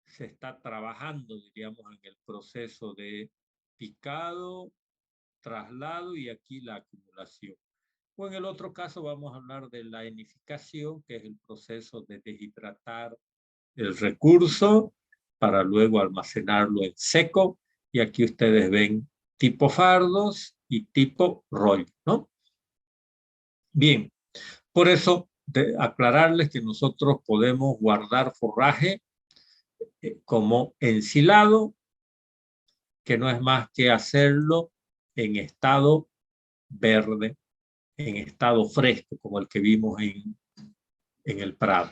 se está trabajando, diríamos, en el proceso de picado, traslado y aquí la acumulación. O en el otro caso vamos a hablar de la enificación, que es el proceso de deshidratar el recurso para luego almacenarlo en seco. Y aquí ustedes ven tipo fardos y tipo rollo, ¿no? Bien, por eso aclararles que nosotros podemos guardar forraje como ensilado, que no es más que hacerlo en estado verde, en estado fresco, como el que vimos en el Prado.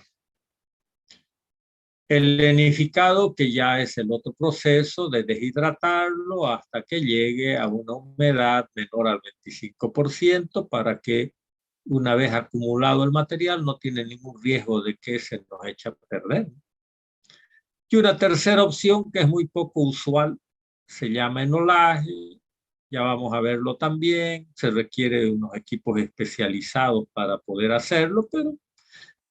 El lenificado, que ya es el otro proceso de deshidratarlo hasta que llegue a una humedad menor al 25% para que una vez acumulado el material no tiene ningún riesgo de que se nos eche a perder. Y una tercera opción que es muy poco usual, se llama enolaje. Ya vamos a verlo también. Se requiere unos equipos especializados para poder hacerlo, pero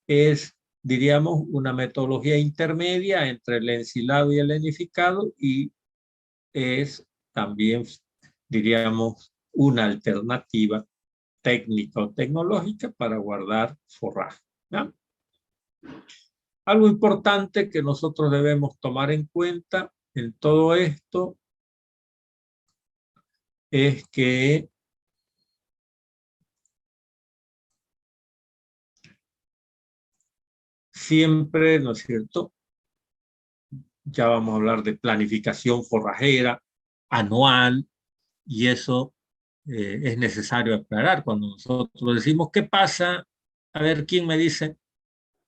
es, diríamos, una metodología intermedia entre el ensilado y el lenificado y es también, diríamos, una alternativa técnica o tecnológica para guardar forraje, ¿no? Algo importante que nosotros debemos tomar en cuenta en todo esto es que siempre, ¿no es cierto? Ya vamos a hablar de planificación forrajera anual y eso es necesario aclarar. Cuando nosotros decimos, ¿qué pasa? A ver, ¿quién me dice?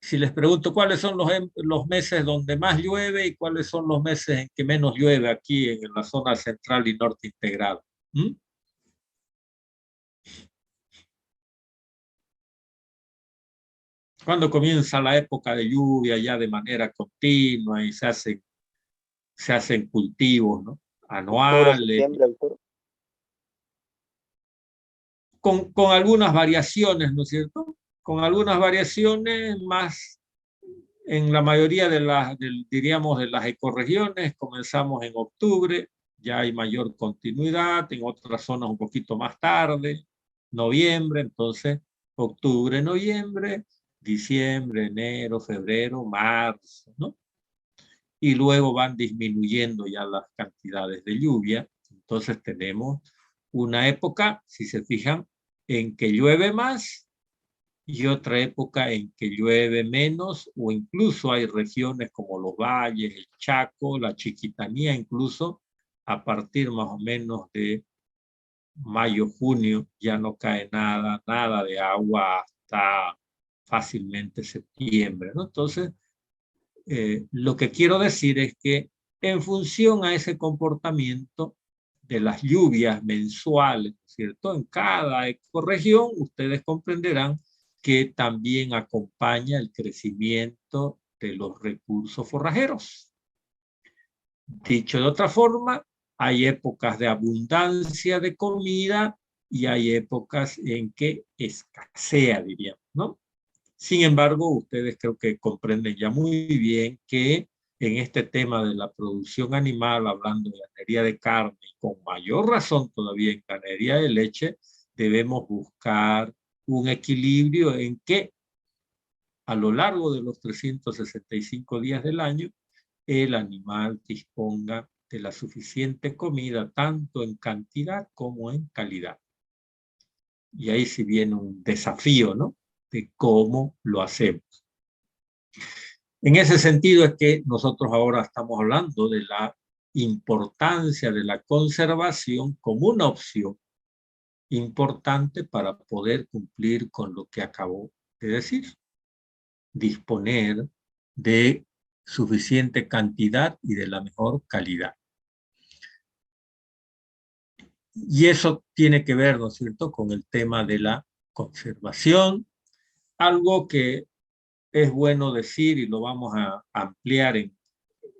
Si les pregunto cuáles son los meses donde más llueve y cuáles son los meses en que menos llueve aquí en la zona central y norte integrado. ¿Mm? Cuando comienza la época de lluvia ya de manera continua y se hacen cultivos, ¿no? Octubre, Anuales, septiembre, octubre. con algunas variaciones, ¿no es cierto? Con algunas variaciones más en la mayoría diríamos, de las ecorregiones comenzamos en octubre, ya hay mayor continuidad, en otras zonas un poquito más tarde, noviembre, entonces octubre, noviembre, diciembre, enero, febrero, marzo, ¿no? Y luego van disminuyendo ya las cantidades de lluvia, entonces tenemos una época, si se fijan, en que llueve más y otra época en que llueve menos o incluso hay regiones como los valles, el Chaco, la Chiquitanía, incluso a partir más o menos de mayo, junio ya no cae nada de agua hasta fácilmente septiembre, ¿no? Entonces, lo que quiero decir es que en función a ese comportamiento de las lluvias mensuales, ¿cierto? En cada ecorregión, ustedes comprenderán que también acompaña el crecimiento de los recursos forrajeros. Dicho de otra forma, hay épocas de abundancia de comida y hay épocas en que escasea, diríamos, ¿no? Sin embargo, ustedes creo que comprenden ya muy bien que en este tema de la producción animal, hablando de ganadería de carne, y con mayor razón todavía en ganadería de leche, debemos buscar un equilibrio en que a lo largo de los 365 días del año, el animal disponga de la suficiente comida, tanto en cantidad como en calidad. Y ahí sí viene un desafío, ¿no? De cómo lo hacemos. En ese sentido es que nosotros ahora estamos hablando de la importancia de la conservación como una opción importante para poder cumplir con lo que acabo de decir. Disponer de suficiente cantidad y de la mejor calidad. Y eso tiene que ver, ¿no es cierto?, con el tema de la conservación, algo que es bueno decir y lo vamos a ampliar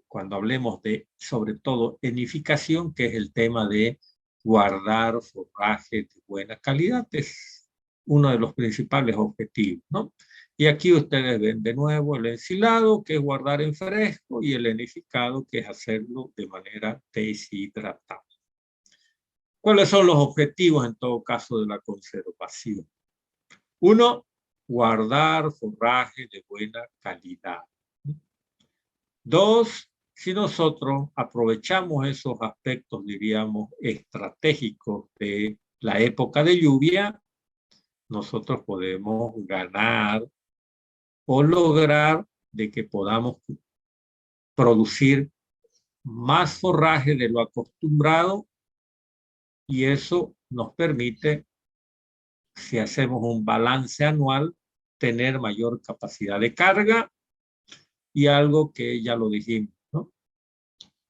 cuando hablemos de, sobre todo, enificación, que es el tema de guardar forraje de buena calidad, es uno de los principales objetivos, ¿no? Y aquí ustedes ven de nuevo el ensilado, que es guardar en fresco, y el enificado, que es hacerlo de manera deshidratada. ¿Cuáles son los objetivos en todo caso de la conservación? Uno, guardar forraje de buena calidad. Dos, si nosotros aprovechamos esos aspectos, diríamos, estratégicos de la época de lluvia, nosotros podemos ganar o lograr de que podamos producir más forraje de lo acostumbrado, y eso nos permite, si hacemos un balance anual, tener mayor capacidad de carga y algo que ya lo dijimos, ¿no?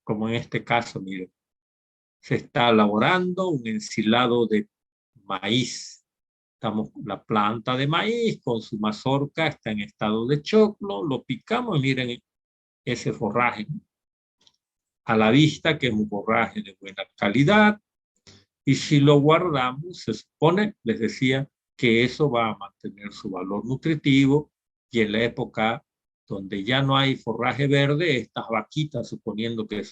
Como en este caso, miren, se está elaborando un ensilado de maíz. Estamos, la planta de maíz con su mazorca está en estado de choclo, lo picamos y miren ese forraje a la vista, que es un forraje de buena calidad, y si lo guardamos, se supone, les decía, que eso va a mantener su valor nutritivo, y en la época donde ya no hay forraje verde, estas vaquitas, suponiendo que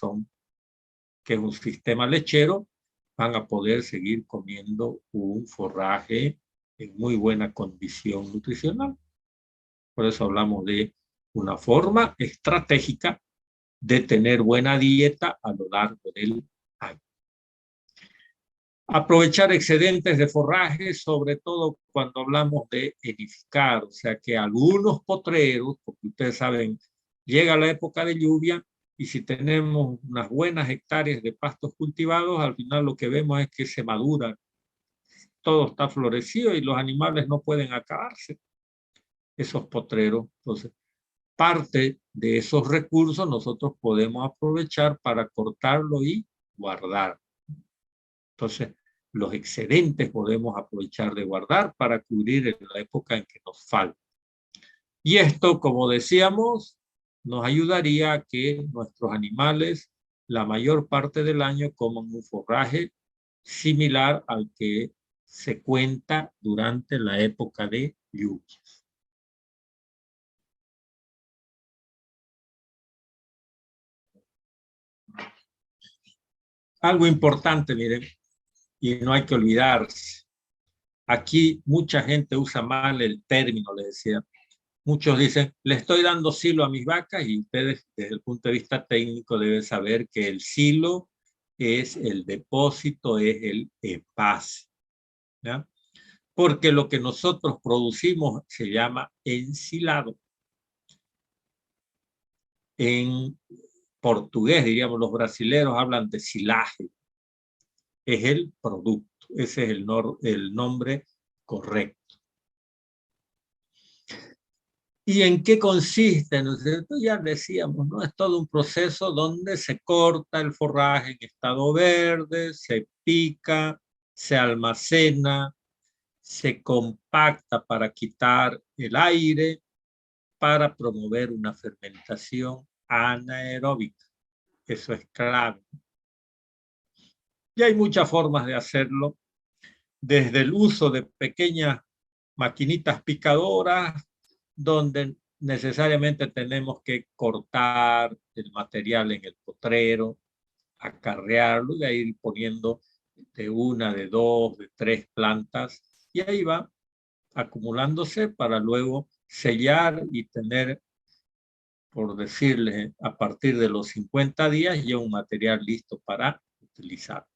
que es un sistema lechero, van a poder seguir comiendo un forraje en muy buena condición nutricional. Por eso hablamos de una forma estratégica de tener buena dieta a lo largo del año. Aprovechar excedentes de forraje, sobre todo cuando hablamos de edificar, o sea que algunos potreros, porque ustedes saben, llega la época de lluvia, y si tenemos unas buenas hectáreas de pastos cultivados, al final lo que vemos es que se madura, todo está florecido y los animales no pueden acabarse, esos potreros. Entonces, parte de esos recursos nosotros podemos aprovechar para cortarlo y guardar. Entonces, los excedentes podemos aprovechar de guardar para cubrir en la época en que nos falta. Y esto, como decíamos, nos ayudaría a que nuestros animales la mayor parte del año coman un forraje similar al que se cuenta durante la época de lluvias. Algo importante, miren, y no hay que olvidarse. Aquí mucha gente usa mal el término, les decía. Muchos dicen, le estoy dando silo a mis vacas, y ustedes desde el punto de vista técnico deben saber que el silo es el depósito, es el envase, ¿ya? Porque lo que nosotros producimos se llama ensilado. En portugués, diríamos, los brasileños hablan de silaje. Es el producto, ese es el nombre correcto. ¿Y en qué consiste? ¿No es cierto? Ya decíamos, ¿no? Es todo un proceso donde se corta el forraje en estado verde, se pica, se almacena, se compacta para quitar el aire, para promover una fermentación anaeróbica. Eso es clave. Y hay muchas formas de hacerlo, desde el uso de pequeñas maquinitas picadoras, donde necesariamente tenemos que cortar el material en el potrero, acarrearlo y ir poniendo de una, de dos, de tres plantas, y ahí va acumulándose para luego sellar y tener, por decirles, a partir de los 50 días ya un material listo para utilizar.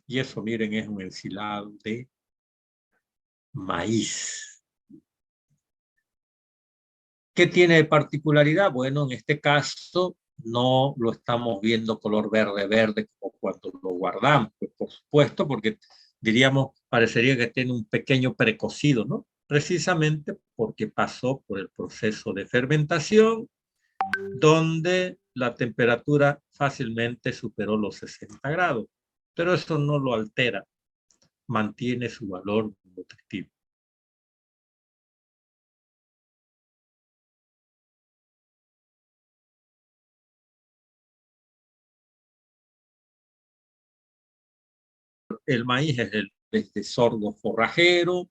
Y eso, miren, es un ensilado de maíz. ¿Qué tiene de particularidad? Bueno, en este caso no lo estamos viendo color verde, verde como cuando lo guardamos, pues por supuesto, porque diríamos, parecería que tiene un pequeño precocido, ¿no? Precisamente porque pasó por el proceso de fermentación, donde la temperatura fácilmente superó los 60 grados, pero eso no lo altera, mantiene su valor nutritivo. El maíz es de sorgo forrajero,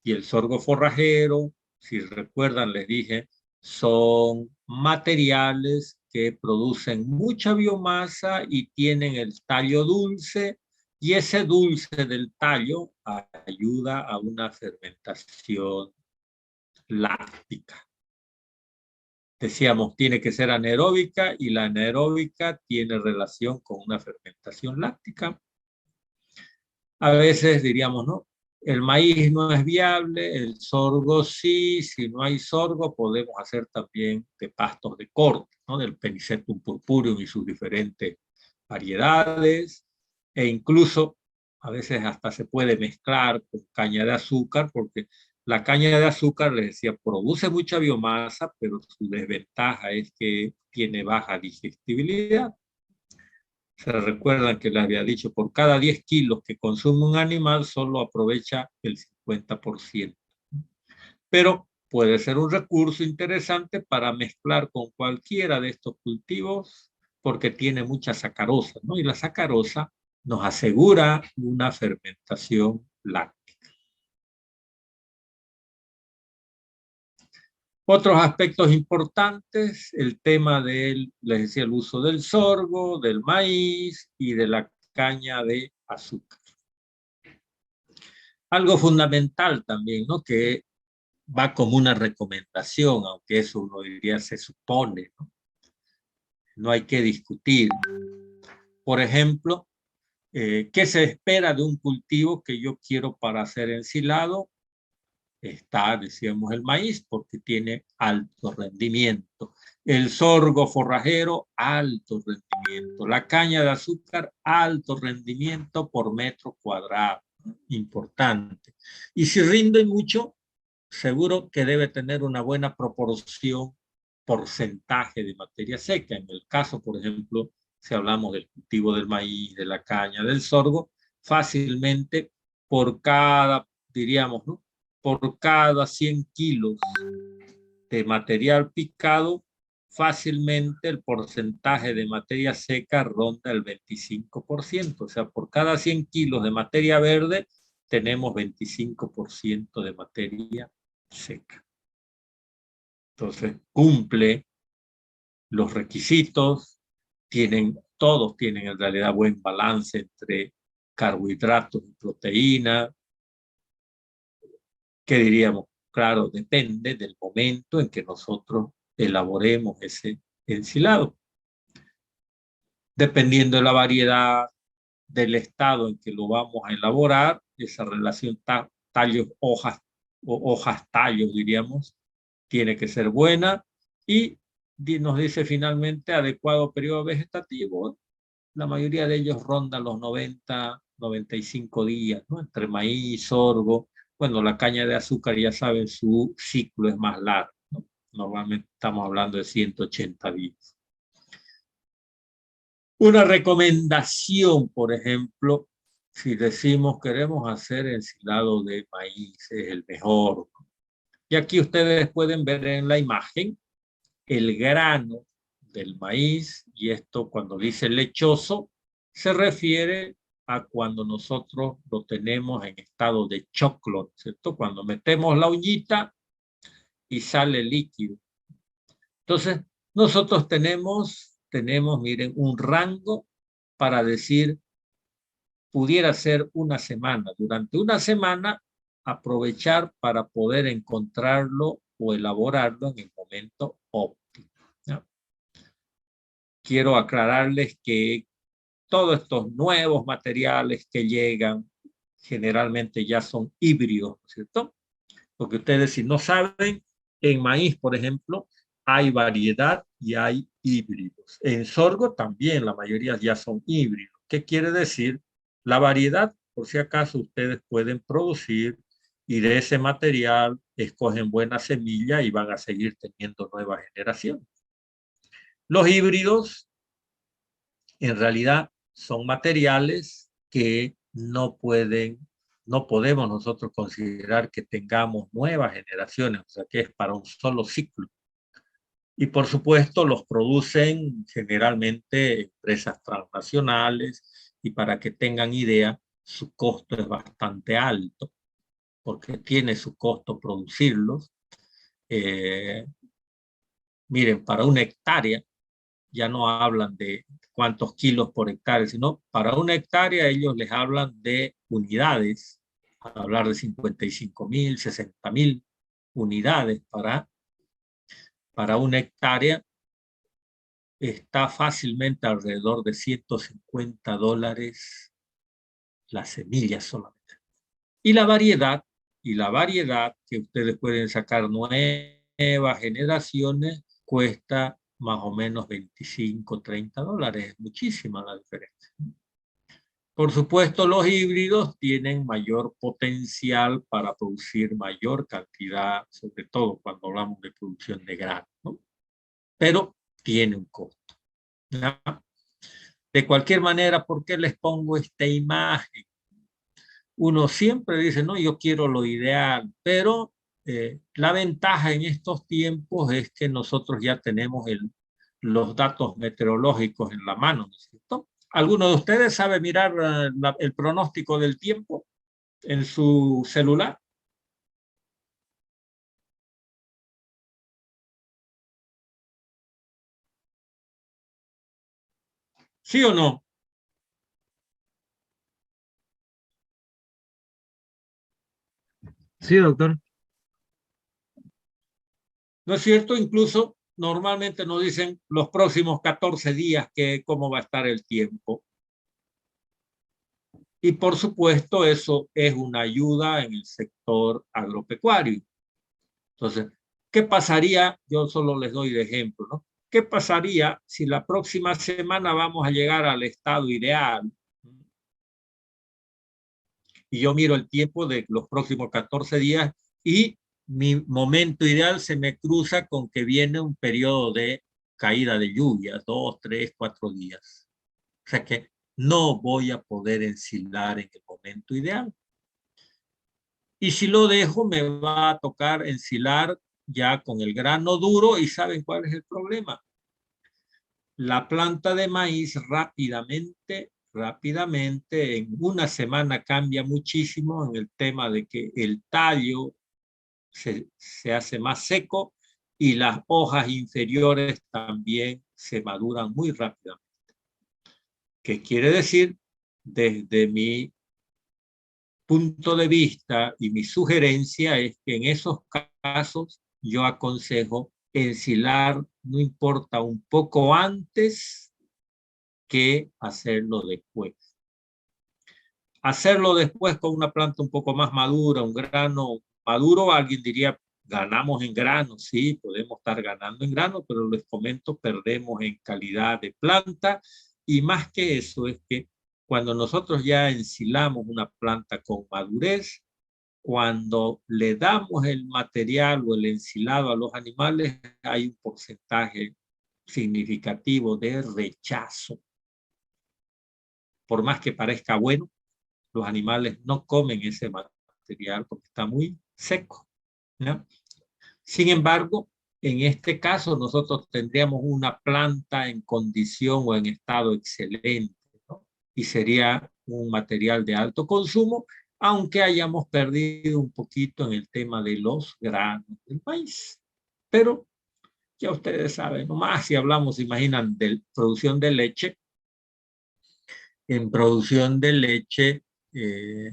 y el sorgo forrajero Si recuerdan, les dije, son materiales que producen mucha biomasa y tienen el tallo dulce, y ese dulce del tallo ayuda a una fermentación láctica. Decíamos, tiene que ser anaeróbica y la anaeróbica tiene relación con una fermentación láctica. A veces diríamos, no, el maíz no es viable, el sorgo sí, si no hay sorgo podemos hacer también de pastos de corte, ¿no? Del Penicetum purpureum y sus diferentes variedades, e incluso a veces hasta se puede mezclar con caña de azúcar, porque la caña de azúcar, les decía, produce mucha biomasa, pero su desventaja es que tiene baja digestibilidad. Se recuerdan que les había dicho, por cada 10 kilos que consume un animal, solo aprovecha el 50%. Pero puede ser un recurso interesante para mezclar con cualquiera de estos cultivos porque tiene mucha sacarosa, ¿no? Y la sacarosa nos asegura una fermentación láctea. Otros aspectos importantes, el tema del, les decía, el uso del sorgo, del maíz y de la caña de azúcar. Algo fundamental también, ¿no? Que va como una recomendación, aunque eso uno diría se supone, ¿no? No hay que discutir. Por ejemplo, ¿qué se espera de un cultivo que yo quiero para hacer ensilado? Está, decíamos, el maíz, porque tiene alto rendimiento. El sorgo forrajero, alto rendimiento. La caña de azúcar, alto rendimiento por metro cuadrado. Importante. Y si rinde mucho, seguro que debe tener una buena proporción, porcentaje de materia seca. En el caso, por ejemplo, si hablamos del cultivo del maíz, de la caña, del sorgo, fácilmente por cada, diríamos, ¿no? Por cada 100 kilos de material picado, fácilmente el porcentaje de materia seca ronda el 25%. O sea, por cada 100 kilos de materia verde, tenemos 25% de materia seca. Entonces, cumple los requisitos, todos tienen en realidad buen balance entre carbohidratos y proteína. ¿Qué diríamos? Claro, depende del momento en que nosotros elaboremos ese ensilado. Dependiendo de la variedad, del estado en que lo vamos a elaborar, esa relación tallos, hojas, o hojas, tallos, diríamos, tiene que ser buena, y nos dice finalmente adecuado periodo vegetativo. La mayoría de ellos rondan los 90, 95 días, ¿no? Entre maíz, sorgo. Bueno, la caña de azúcar, ya saben, su ciclo es más largo, ¿no? Normalmente estamos hablando de 180 días. Una recomendación, por ejemplo, si decimos queremos hacer ensilado de maíz, es el mejor. Y aquí ustedes pueden ver en la imagen el grano del maíz, y esto cuando dice lechoso, se refiere a cuando nosotros lo tenemos en estado de choclo, ¿cierto? Cuando metemos la uñita y sale líquido. Entonces, nosotros tenemos, miren, un rango para decir, pudiera ser una semana. Durante una semana, aprovechar para poder encontrarlo o elaborarlo en el momento óptimo, ¿no? Quiero aclararles que todos estos nuevos materiales que llegan generalmente ya son híbridos, ¿cierto? Porque ustedes, si no saben, en maíz, por ejemplo, hay variedad y hay híbridos. En sorgo también la mayoría ya son híbridos. ¿Qué quiere decir? La variedad, por si acaso, ustedes pueden producir y de ese material escogen buena semilla y van a seguir teniendo nuevas generaciones. Los híbridos en realidad son materiales que no podemos nosotros considerar que tengamos nuevas generaciones, o sea que es para un solo ciclo. Y por supuesto los producen generalmente empresas transnacionales, y para que tengan idea, su costo es bastante alto, porque tiene su costo producirlos. Miren, para una hectárea, ya no hablan de cuántos kilos por hectárea, sino para una hectárea ellos les hablan de unidades, hablar de 55.000, 60.000 unidades para una hectárea, está fácilmente alrededor de $150 la semilla solamente. Y la variedad que ustedes pueden sacar nuevas generaciones cuesta más o menos $25, $30. Es muchísima la diferencia. Por supuesto, los híbridos tienen mayor potencial para producir mayor cantidad, sobre todo cuando hablamos de producción de grano, ¿no? Pero tiene un costo, ¿no? De cualquier manera, ¿por qué les pongo esta imagen? Uno siempre dice, no, yo quiero lo ideal, pero la ventaja en estos tiempos es que nosotros ya tenemos los datos meteorológicos en la mano, ¿no es cierto? ¿Alguno de ustedes sabe mirar el pronóstico del tiempo en su celular? ¿Sí o no? Sí, doctor. ¿No es cierto? Incluso normalmente nos dicen los próximos 14 días que cómo va a estar el tiempo. Y por supuesto eso es una ayuda en el sector agropecuario. Entonces, ¿qué pasaría? Yo solo les doy de ejemplo, ¿no? ¿Qué pasaría si la próxima semana vamos a llegar al estado ideal? Y yo miro el tiempo de los próximos 14 días y mi momento ideal se me cruza con que viene un periodo de caída de lluvia, 2, 3, 4 días. O sea que no voy a poder ensilar en el momento ideal. Y si lo dejo, me va a tocar ensilar ya con el grano duro. ¿Y saben cuál es el problema? La planta de maíz rápidamente, en una semana cambia muchísimo en el tema de que el tallo se hace más seco y las hojas inferiores también se maduran muy rápidamente. ¿Qué quiere decir? Desde mi punto de vista y mi sugerencia es que en esos casos yo aconsejo ensilar, no importa, un poco antes que hacerlo después. Hacerlo después con una planta un poco más madura, un grano maduro, alguien diría, ganamos en grano, sí, podemos estar ganando en grano, pero les comento, perdemos en calidad de planta y más que eso es que cuando nosotros ya ensilamos una planta con madurez, cuando le damos el material o el ensilado a los animales, hay un porcentaje significativo de rechazo. Por más que parezca bueno, los animales no comen ese material porque está muy seco, ¿no? Sin embargo, en este caso nosotros tendríamos una planta en condición o en estado excelente, ¿no? Y sería un material de alto consumo, aunque hayamos perdido un poquito en el tema de los granos del maíz. Pero ya ustedes saben, nomás si hablamos, imaginan, de producción de leche, en producción de leche, eh,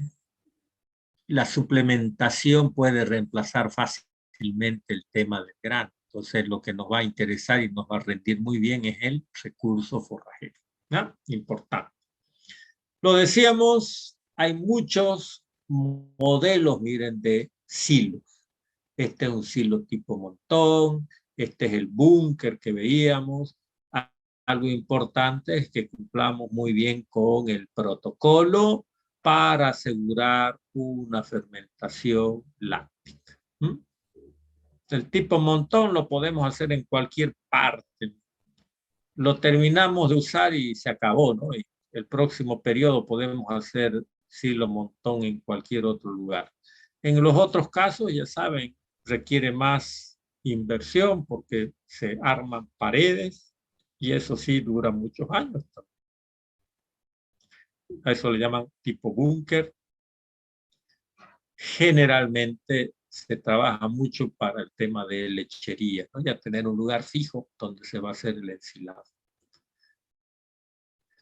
la suplementación puede reemplazar fácilmente el tema del grano. Entonces, lo que nos va a interesar y nos va a rendir muy bien es el recurso forrajero, ¿no? Importante. Lo decíamos, hay muchos modelos, miren, de silos. Este es un silo tipo montón, este es el búnker que veíamos. Algo importante es que cumplamos muy bien con el protocolo para asegurar una fermentación láctica. ¿Mm? El tipo montón lo podemos hacer en cualquier parte. Lo terminamos de usar y se acabó, ¿no? Y el próximo periodo podemos hacer silo montón en cualquier otro lugar. En los otros casos, ya saben, requiere más inversión porque se arman paredes y eso sí dura muchos años. A eso le llaman tipo búnker. Generalmente se trabaja mucho para el tema de lechería, ¿no? Ya tener un lugar fijo donde se va a hacer el ensilado.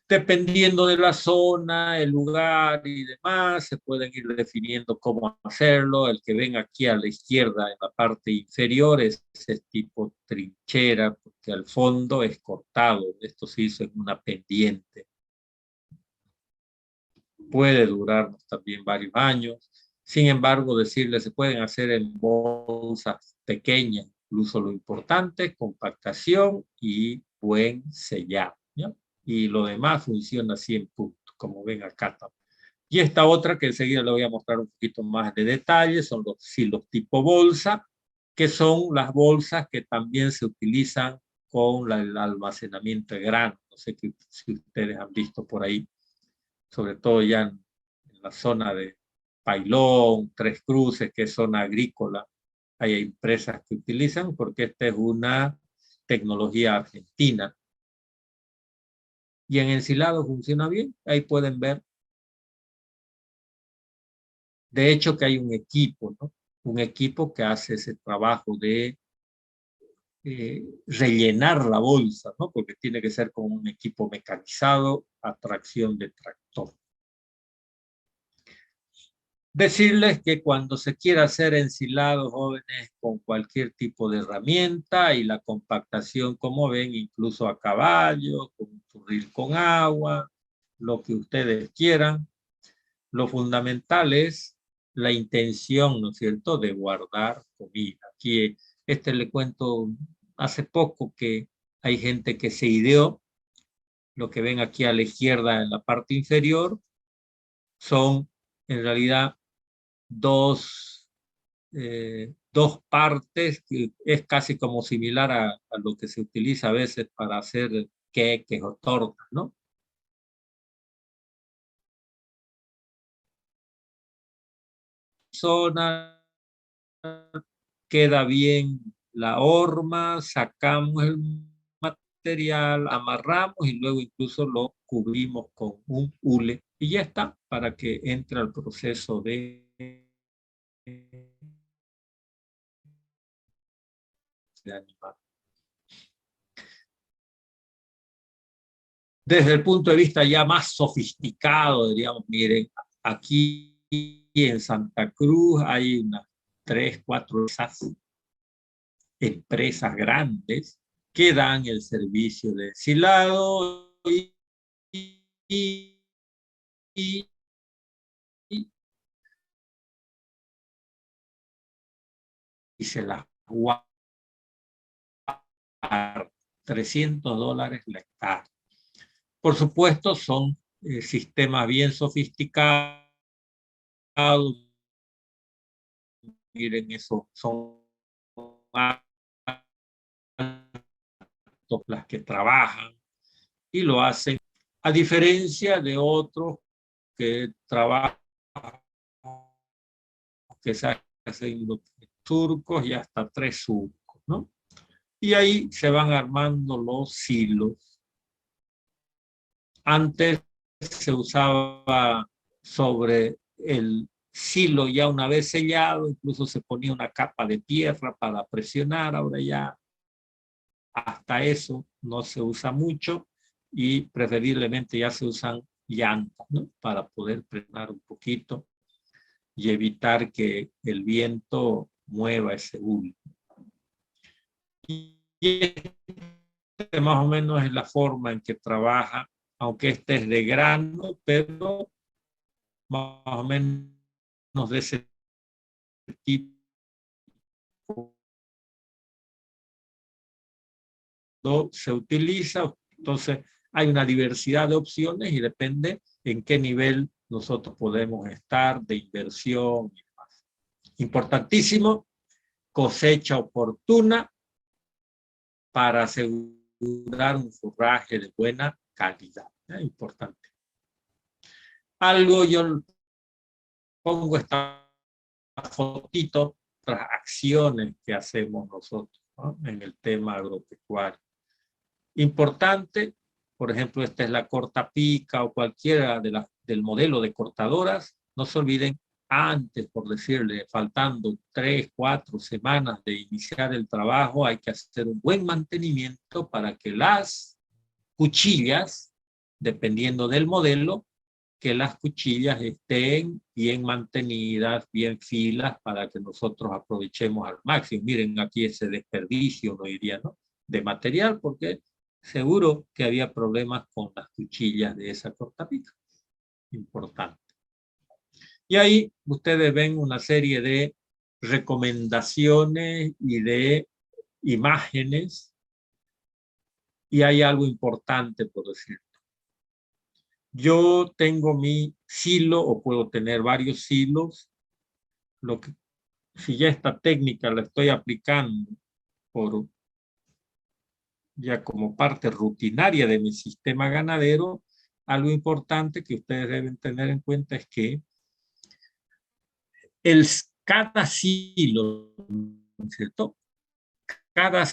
Dependiendo de la zona, el lugar y demás, se pueden ir definiendo cómo hacerlo. El que ven aquí a la izquierda en la parte inferior es tipo trinchera, porque al fondo es cortado. Esto se hizo en una pendiente. Puede durarnos también varios años. Sin embargo, decirles, se pueden hacer en bolsas pequeñas. Incluso lo importante es compactación y buen sellado, ¿ya? Y lo demás funciona así en punto, como ven acá también. Y esta otra que enseguida le voy a mostrar un poquito más de detalle son los silos tipo bolsa, que son las bolsas que también se utilizan con el almacenamiento de grano. No sé si ustedes han visto por ahí, sobre todo ya en la zona de Pailón, Tres Cruces, que es zona agrícola. Hay empresas que utilizan porque esta es una tecnología argentina. Y en ensilado funciona bien. Ahí pueden ver. De hecho, que hay un equipo, ¿no? Un equipo que hace ese trabajo de rellenar la bolsa, ¿no? Porque tiene que ser con un equipo mecanizado a tracción de tractor. Decirles que cuando se quiera hacer ensilado, jóvenes, con cualquier tipo de herramienta y la compactación, como ven, incluso a caballo, con un turril con agua, lo que ustedes quieran. Lo fundamental es la intención, ¿no es cierto?, de guardar comida. Aquí, le cuento, hace poco que hay gente que se ideó, lo que ven aquí a la izquierda en la parte inferior, son en realidad dos partes, que es casi como similar a lo que se utiliza a veces para hacer queques o tortas, ¿no? Zona, queda bien la horma, sacamos el material, amarramos y luego incluso lo cubrimos con un hule y ya está para que entre al proceso de animar. Desde el punto de vista ya más sofisticado, diríamos, miren, aquí en Santa Cruz hay unas 3, 4 empresas grandes que dan el servicio de ensilado y, y, y se las guardan a $300 la hectárea. Por supuesto, son sistemas bien sofisticados. Miren, eso son las que trabajan y lo hacen, a diferencia de otros que trabajan, que se hacen los turcos y hasta 3 surcos, ¿no? Y ahí se van armando los silos. Antes se usaba sobre el silo ya una vez sellado, incluso se ponía una capa de tierra para presionar, ahora ya hasta eso no se usa mucho y preferiblemente ya se usan llantas, ¿no? Para poder frenar un poquito y evitar que el viento mueva ese hule. Y más o menos es la forma en que trabaja, aunque este es de grano, pero más o menos de ese tipo se utiliza. Entonces hay una diversidad de opciones y depende en qué nivel nosotros podemos estar de inversión y demás. Importantísimo, cosecha oportuna para asegurar un forraje de buena calidad. Es importante. Algo yo pongo esta fotito, las acciones que hacemos nosotros, ¿no? En el tema agropecuario. Importante, por ejemplo, esta es la corta pica o cualquiera del modelo de cortadoras. No se olviden antes, por decirle, faltando 3, 4 semanas de iniciar el trabajo, hay que hacer un buen mantenimiento para que las cuchillas, dependiendo del modelo, que las cuchillas estén bien mantenidas, bien filas, para que nosotros aprovechemos al máximo. Miren aquí ese desperdicio, no diría, ¿no?, de material, porque seguro que había problemas con las cuchillas de esa cortapica. Importante. Y ahí ustedes ven una serie de recomendaciones y de imágenes, y hay algo importante por decir. Yo tengo mi silo, o puedo tener varios silos. Si ya esta técnica la estoy aplicando ya como parte rutinaria de mi sistema ganadero, algo importante que ustedes deben tener en cuenta es que cada silo, ¿no es cierto?, cada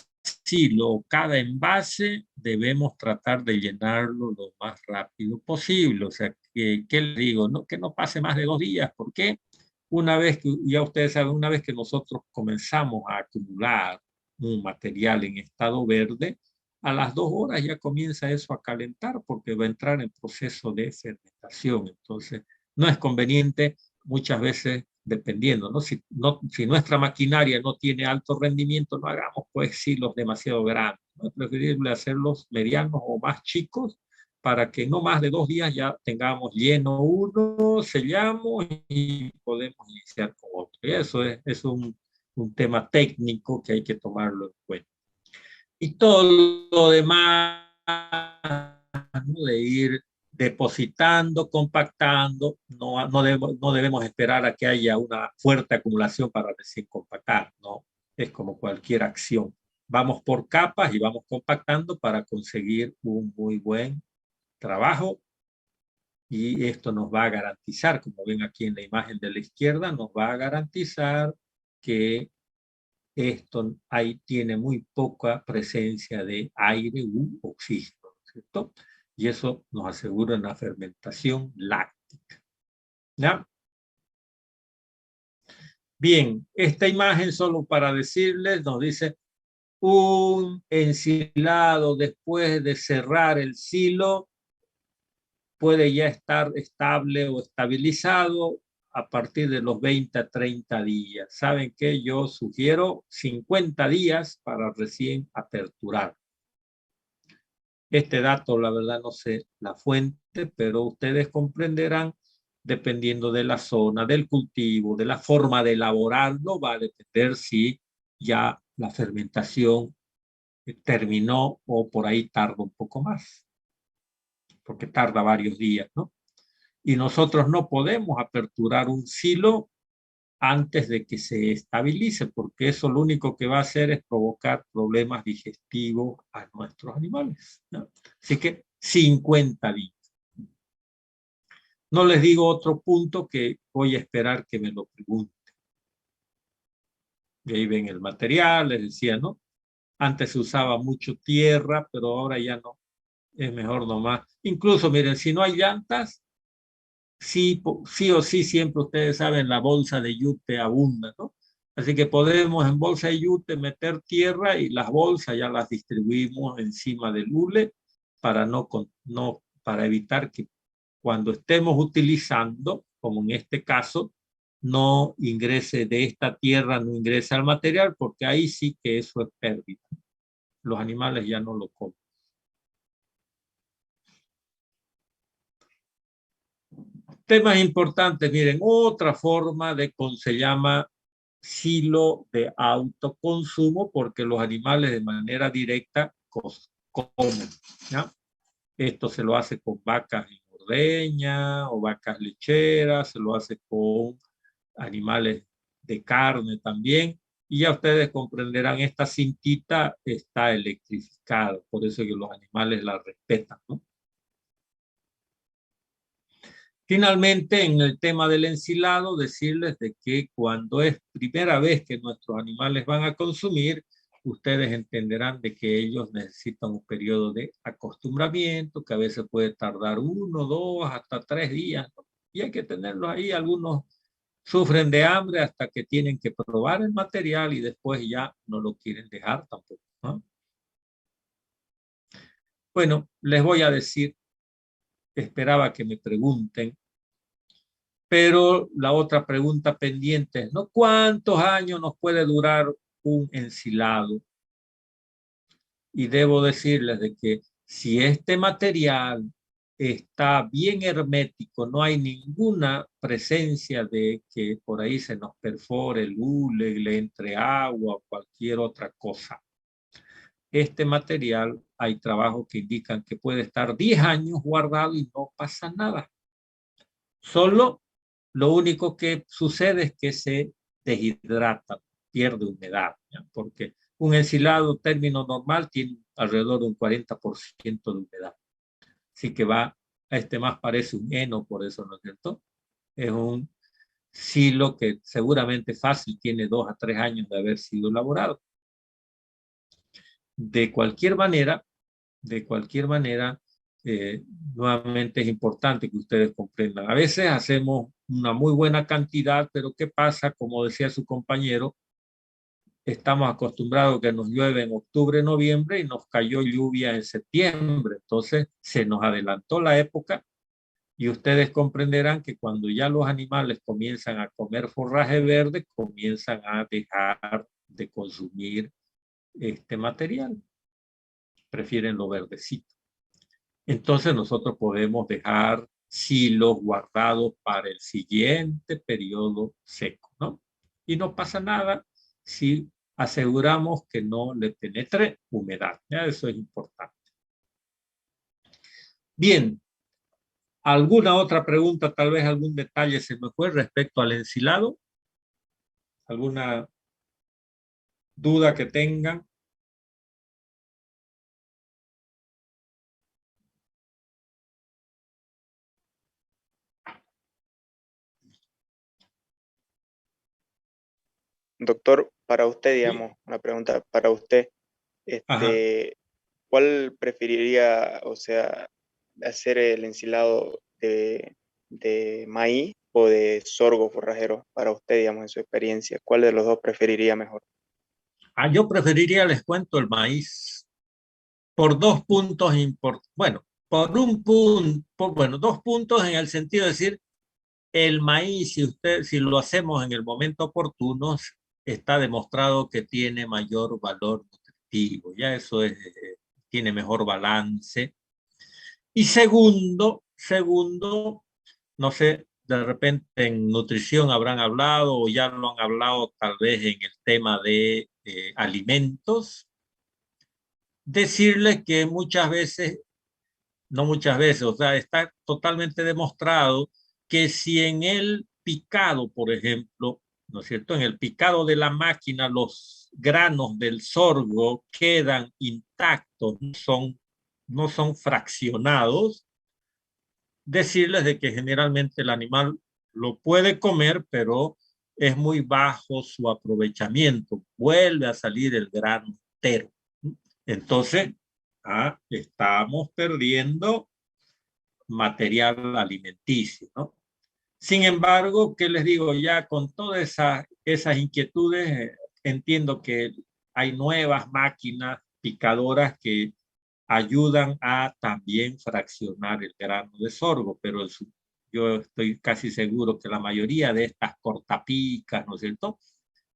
silo, cada envase, debemos tratar de llenarlo lo más rápido posible. O sea, ¿qué les digo? No, que no pase más de 2 días. ¿Por qué? Una vez que, ya ustedes saben, una vez que nosotros comenzamos a acumular un material en estado verde, a las 2 horas ya comienza eso a calentar, porque va a entrar en proceso de fermentación. Entonces, no es conveniente muchas veces, dependiendo, ¿no? Si nuestra maquinaria no tiene alto rendimiento, no hagamos pues silos demasiado grandes, ¿no? Es preferible hacerlos medianos o más chicos, para que no más de 2 días ya tengamos lleno uno, sellamos y podemos iniciar con otro. Y eso es un tema técnico que hay que tomarlo en cuenta. Y todo lo demás, ¿no?, de ir depositando, compactando, no debemos esperar a que haya una fuerte acumulación para recién compactar, ¿no? Es como cualquier acción. Vamos por capas y vamos compactando para conseguir un muy buen trabajo, y esto nos va a garantizar, como ven aquí en la imagen de la izquierda, nos va a garantizar que esto ahí tiene muy poca presencia de aire u oxígeno, ¿cierto? Y eso nos asegura una fermentación láctica, ¿ya? Bien, esta imagen, solo para decirles, nos dice un ensilado después de cerrar el silo puede ya estar estable o estabilizado a partir de los 20 a 30 días. ¿Saben qué? Yo sugiero 50 días para recién aperturar. Este dato, la verdad, no sé la fuente, pero ustedes comprenderán, dependiendo de la zona, del cultivo, de la forma de elaborarlo, va a depender si ya la fermentación terminó o por ahí tarda un poco más, porque tarda varios días, ¿no? Y nosotros no podemos aperturar un silo antes de que se estabilice, porque eso lo único que va a hacer es provocar problemas digestivos a nuestros animales, ¿no? Así que 50 días. No les digo otro punto que voy a esperar que me lo pregunten. Y ahí ven el material, les decía, ¿no? Antes se usaba mucho tierra, pero ahora ya no. Es mejor nomás. Incluso, miren, si no hay llantas, sí, sí o sí, siempre ustedes saben, la bolsa de yute abunda, ¿no? Así que podemos en bolsa de yute meter tierra, y las bolsas ya las distribuimos encima del hule para evitar que cuando estemos utilizando, como en este caso, no ingrese de esta tierra, no ingrese al material, porque ahí sí que eso es pérdida. Los animales ya no lo comen. Temas importantes, miren, otra forma se llama silo de autoconsumo, porque los animales de manera directa comen, ¿ya? Esto se lo hace con vacas en ordeña o vacas lecheras, se lo hace con animales de carne también, y ya ustedes comprenderán, esta cintita está electrificada, por eso que los animales la respetan, ¿no? Finalmente, en el tema del ensilado, decirles de que cuando es primera vez que nuestros animales van a consumir, ustedes entenderán de que ellos necesitan un periodo de acostumbramiento, que a veces puede tardar 1, 2, hasta 3 días, ¿no? Y hay que tenerlos ahí algunos Sufren de hambre hasta que tienen que probar el material y después ya no lo quieren dejar tampoco, ¿no? Bueno, les voy a decir, esperaba que me pregunten, pero la otra pregunta pendiente es, ¿no? ¿Cuántos años nos puede durar un ensilado? Y debo decirles de que si este material está bien hermético, no hay ninguna presencia de que por ahí se nos perfore el hule, le entre agua o cualquier otra cosa. Este material, hay trabajos que indican que puede estar 10 años guardado y no pasa nada. Solo lo único que sucede es que se deshidrata, pierde humedad, ¿ya? Porque un ensilado término normal tiene alrededor de un 40% de humedad. Así que va, más parece un heno, por eso, ¿no es cierto? Es un silo que seguramente fácil tiene 2 a 3 años de haber sido elaborado. De cualquier manera, de cualquier manera, eh, nuevamente es importante que ustedes comprendan. A veces hacemos una muy buena cantidad, pero ¿qué pasa? Como decía su compañero, estamos acostumbrados a que nos llueve en octubre, noviembre y nos cayó lluvia en septiembre. Entonces se nos adelantó la época y ustedes comprenderán que cuando ya los animales comienzan a comer forraje verde, comienzan a dejar de consumir este material. Prefieren lo verdecito. Entonces nosotros podemos dejar silos guardados para el siguiente periodo seco, ¿no? Y no pasa nada si aseguramos que no le penetre humedad. ¿Ya? Eso es importante. Bien, ¿alguna otra pregunta, tal vez algún detalle se me fue respecto al ensilado? ¿Alguna duda que tengan? Doctor, para usted, Sí. digamos, una pregunta para usted, Ajá. ¿cuál preferiría, o sea, hacer el ensilado de maíz o de sorgo forrajero para usted, digamos, en su experiencia? ¿Cuál de los dos preferiría mejor? Yo preferiría, les cuento, el maíz por dos puntos importantes. Bueno, por un punto, bueno, dos puntos en el sentido de decir, el maíz, si lo hacemos en el momento oportuno, está demostrado que tiene mayor valor nutritivo. Ya eso es, tiene mejor balance. Y segundo, no sé, de repente en nutrición habrán hablado o ya lo han hablado tal vez en el tema de alimentos. Decirles que muchas veces, no muchas veces, o sea, está totalmente demostrado que si en el picado, por ejemplo, ¿no es cierto? En el picado de la máquina, los granos del sorgo quedan intactos, no son fraccionados, decirles de que generalmente el animal lo puede comer, pero es muy bajo su aprovechamiento, vuelve a salir el grano entero. Entonces, estamos perdiendo material alimenticio, ¿no? Sin embargo, ¿qué les digo? Ya con todas esas inquietudes, entiendo que hay nuevas máquinas picadoras que ayudan a también fraccionar el grano de sorgo, pero yo estoy casi seguro que la mayoría de estas cortapicas, ¿no es cierto?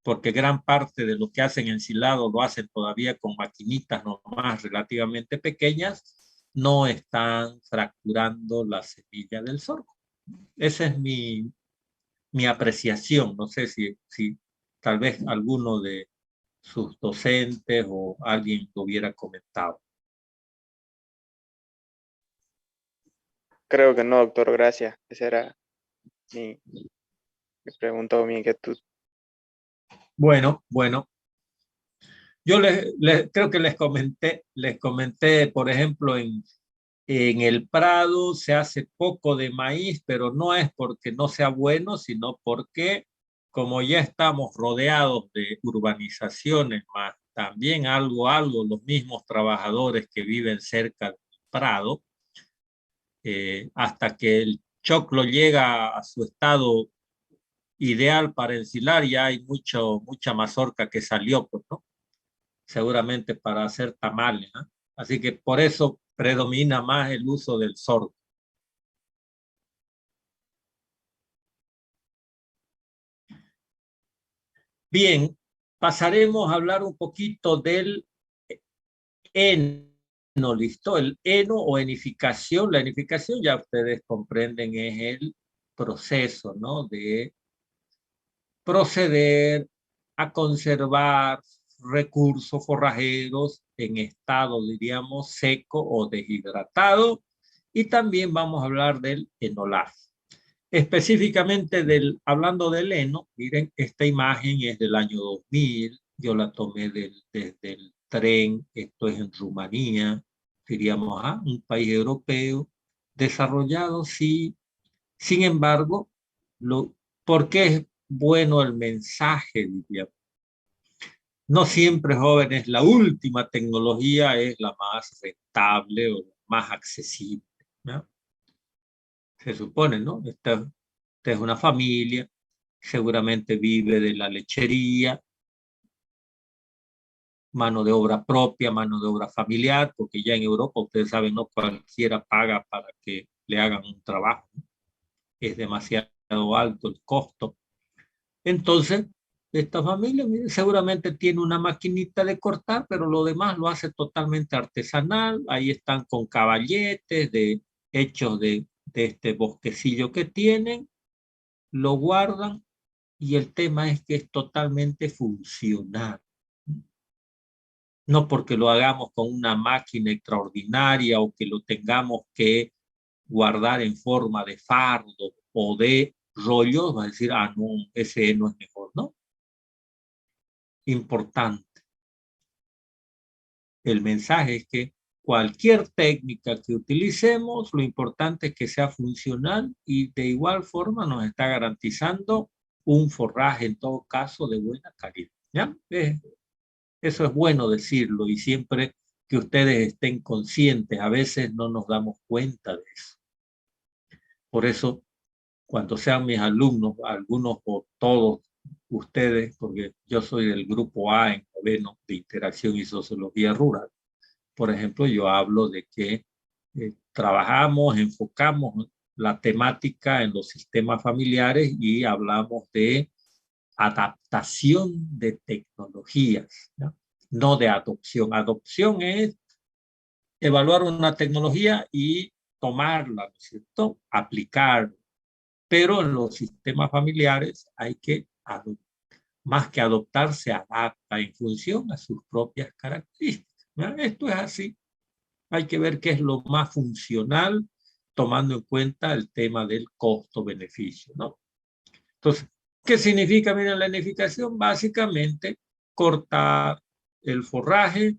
Porque gran parte de lo que hacen ensilado lo hacen todavía con maquinitas nomás relativamente pequeñas, no están fracturando la semilla del sorgo. Esa es mi apreciación. No sé si tal vez alguno de sus docentes o alguien lo hubiera comentado. Creo que no, doctor, gracias. Esa era mi, mi pregunta o mi inquietud. Bueno, yo creo que les comenté, por ejemplo, en el Prado se hace poco de maíz, pero no es porque no sea bueno, sino porque como ya estamos rodeados de urbanizaciones, más también algo, los mismos trabajadores que viven cerca del Prado, hasta que el choclo llega a su estado ideal para ensilar. Ya hay mucha mazorca que salió, pues, ¿no? Seguramente para hacer tamales, ¿no? Así que por eso predomina más el uso del sorgo. Bien, pasaremos a hablar un poquito del heno, ¿listo? El heno o enificación. La enificación, ya ustedes comprenden, es el proceso, ¿no? De proceder a conservar recursos forrajeros en estado, diríamos, seco o deshidratado. Y también vamos a hablar del enolaje. Específicamente hablando del heno, miren, esta imagen es del año 2000, yo la tomé desde el tren, esto es en Rumanía, diríamos, un país europeo, desarrollado, sí. Sin embargo, ¿por qué es bueno el mensaje, diríamos? No siempre, jóvenes, la última tecnología es la más rentable o la más accesible, ¿no? Se supone, ¿no? Esta es una familia, seguramente vive de la lechería, mano de obra propia, mano de obra familiar, porque ya en Europa, ustedes saben, no cualquiera paga para que le hagan un trabajo, ¿no? Es demasiado alto el costo. Entonces, esta familia mire, seguramente tiene una maquinita de cortar, pero lo demás lo hace totalmente artesanal. Ahí están con caballetes hechos de este bosquecillo que tienen, lo guardan y el tema es que es totalmente funcional. No porque lo hagamos con una máquina extraordinaria o que lo tengamos que guardar en forma de fardo o de rollos, va a decir, ah, no, ese no es mejor, ¿no? Importante. El mensaje es que cualquier técnica que utilicemos, lo importante es que sea funcional y de igual forma nos está garantizando un forraje en todo caso de buena calidad. ¿Ya? Eso es bueno decirlo y siempre que ustedes estén conscientes, a veces no nos damos cuenta de eso. Por eso, cuando sean mis alumnos, algunos o todos ustedes, porque yo soy del grupo A en noveno de Interacción y Sociología Rural, por ejemplo, yo hablo de que trabajamos, enfocamos la temática en los sistemas familiares y hablamos de adaptación de tecnologías, ¿no? No de adopción. Adopción es evaluar una tecnología y tomarla, ¿no es cierto? Aplicar. Pero en los sistemas familiares hay que más que adoptar, se adapta en función a sus propias características, ¿no? Esto es así. Hay que ver qué es lo más funcional, tomando en cuenta el tema del costo-beneficio, ¿no? Entonces, ¿qué significa? Miren, la enificación, básicamente cortar el forraje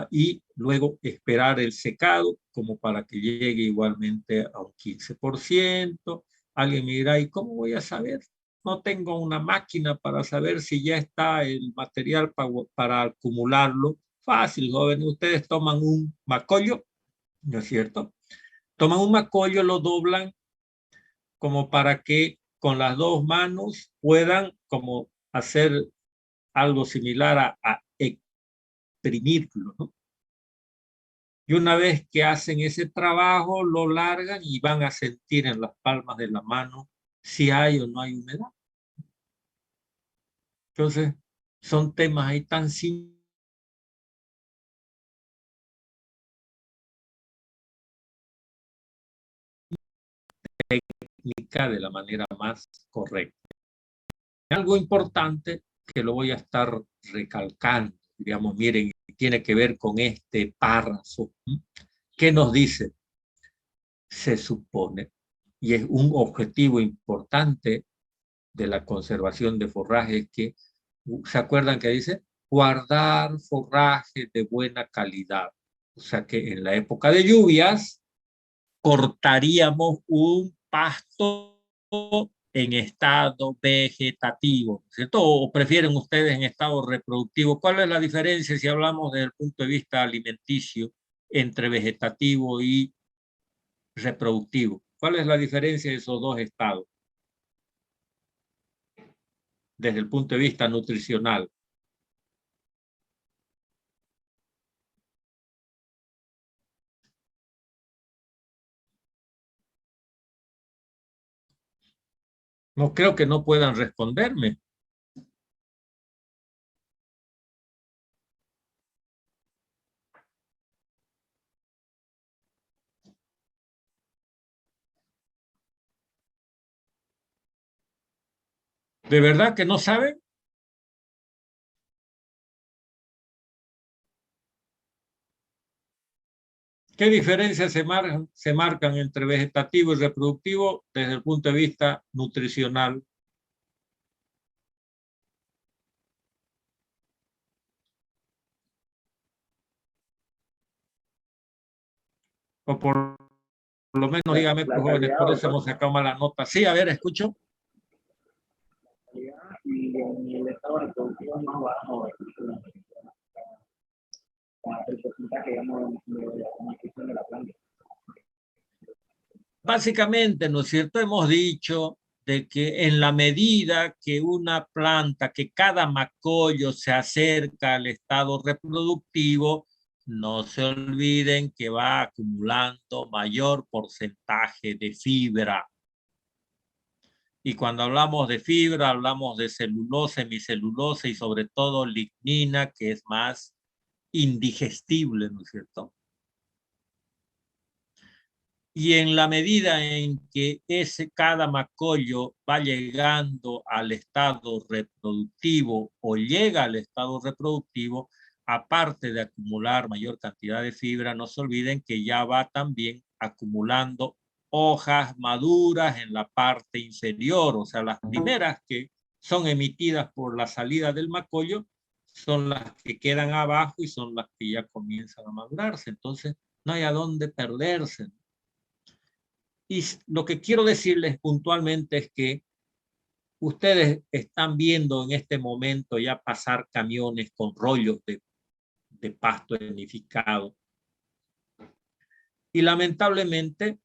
y luego esperar el secado como para que llegue igualmente a un 15%. Alguien me dirá, ¿y cómo voy a saber? No tengo una máquina para saber si ya está el material para acumularlo. Fácil, jóvenes, ustedes toman un macollo, ¿no es cierto? Toman un macollo, lo doblan como para que con las dos manos puedan como hacer algo similar a exprimirlo, ¿no? Y una vez que hacen ese trabajo, lo largan y van a sentir en las palmas de la mano si hay o no hay humedad. Entonces, son temas ahí tan simples de la manera más correcta. Algo importante que lo voy a estar recalcando, digamos, miren, tiene que ver con este párrafo. ¿Qué nos dice? Se supone, y es un objetivo importante de la conservación de forraje, que, ¿se acuerdan que dice? Guardar forraje de buena calidad. O sea que en la época de lluvias cortaríamos un pasto en estado vegetativo, ¿cierto? ¿O prefieren ustedes en estado reproductivo? ¿Cuál es la diferencia si hablamos desde el punto de vista alimenticio entre vegetativo y reproductivo? ¿Cuál es la diferencia de esos dos estados desde el punto de vista nutricional? No creo que no puedan responderme. ¿De verdad que no saben? ¿Qué diferencias se marcan entre vegetativo y reproductivo desde el punto de vista nutricional? O por lo menos dígame, pues, jóvenes, por eso hemos sacado mala nota. Sí, a ver, escucho. Y en el estado reproductivo más bajo el porcentaje, digamos, de la nutrición de la planta. Básicamente, ¿no es cierto? Hemos dicho de que en la medida que una planta, que cada macollo se acerca al estado reproductivo, no se olviden que va acumulando mayor porcentaje de fibra. Y cuando hablamos de fibra, hablamos de celulosa, hemicelulosa y sobre todo lignina, que es más indigestible, ¿no es cierto? Y en la medida en que cada macollo va llegando al estado reproductivo o llega al estado reproductivo, aparte de acumular mayor cantidad de fibra, no se olviden que ya va también acumulando hojas maduras en la parte inferior, o sea, las primeras que son emitidas por la salida del macollo son las que quedan abajo y son las que ya comienzan a madurarse. Entonces, no hay a dónde perderse. Y lo que quiero decirles puntualmente es que ustedes están viendo en este momento ya pasar camiones con rollos de pasto edificado. Y lamentablemente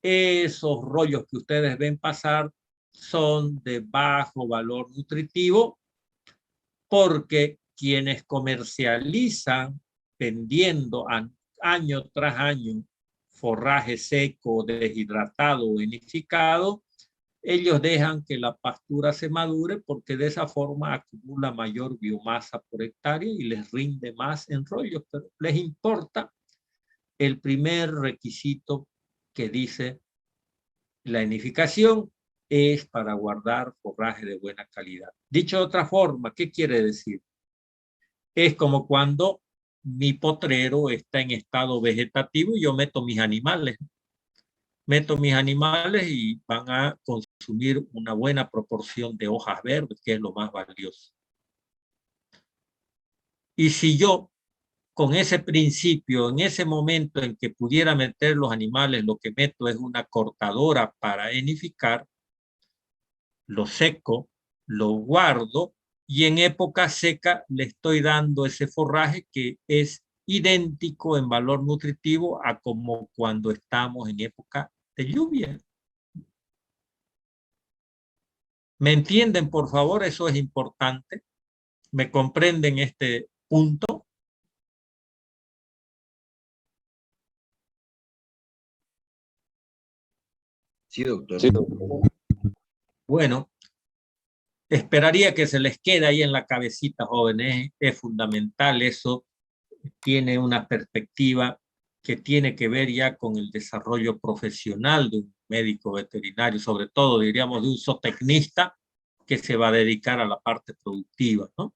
esos rollos que ustedes ven pasar son de bajo valor nutritivo porque quienes comercializan vendiendo año tras año forraje seco, deshidratado o vinificado, ellos dejan que la pastura se madure porque de esa forma acumula mayor biomasa por hectárea y les rinde más en rollos, pero les importa el primer requisito que dice la inificación es para guardar forraje de buena calidad. Dicho de otra forma, ¿qué quiere decir? Es como cuando mi potrero está en estado vegetativo y yo meto mis animales. Meto mis animales y van a consumir una buena proporción de hojas verdes, que es lo más valioso. Y si yo, con ese principio, en ese momento en que pudiera meter los animales, lo que meto es una cortadora para enificar, lo seco, lo guardo y en época seca le estoy dando ese forraje que es idéntico en valor nutritivo a como cuando estamos en época de lluvia. ¿Me entienden, por favor? Eso es importante. ¿Me comprenden este punto? Sí, doctor. Sí. Bueno, esperaría que se les quede ahí en la cabecita, jóvenes. Es fundamental eso. Tiene una perspectiva que tiene que ver ya con el desarrollo profesional de un médico veterinario, sobre todo, diríamos, de un zootecnista que se va a dedicar a la parte productiva, ¿no?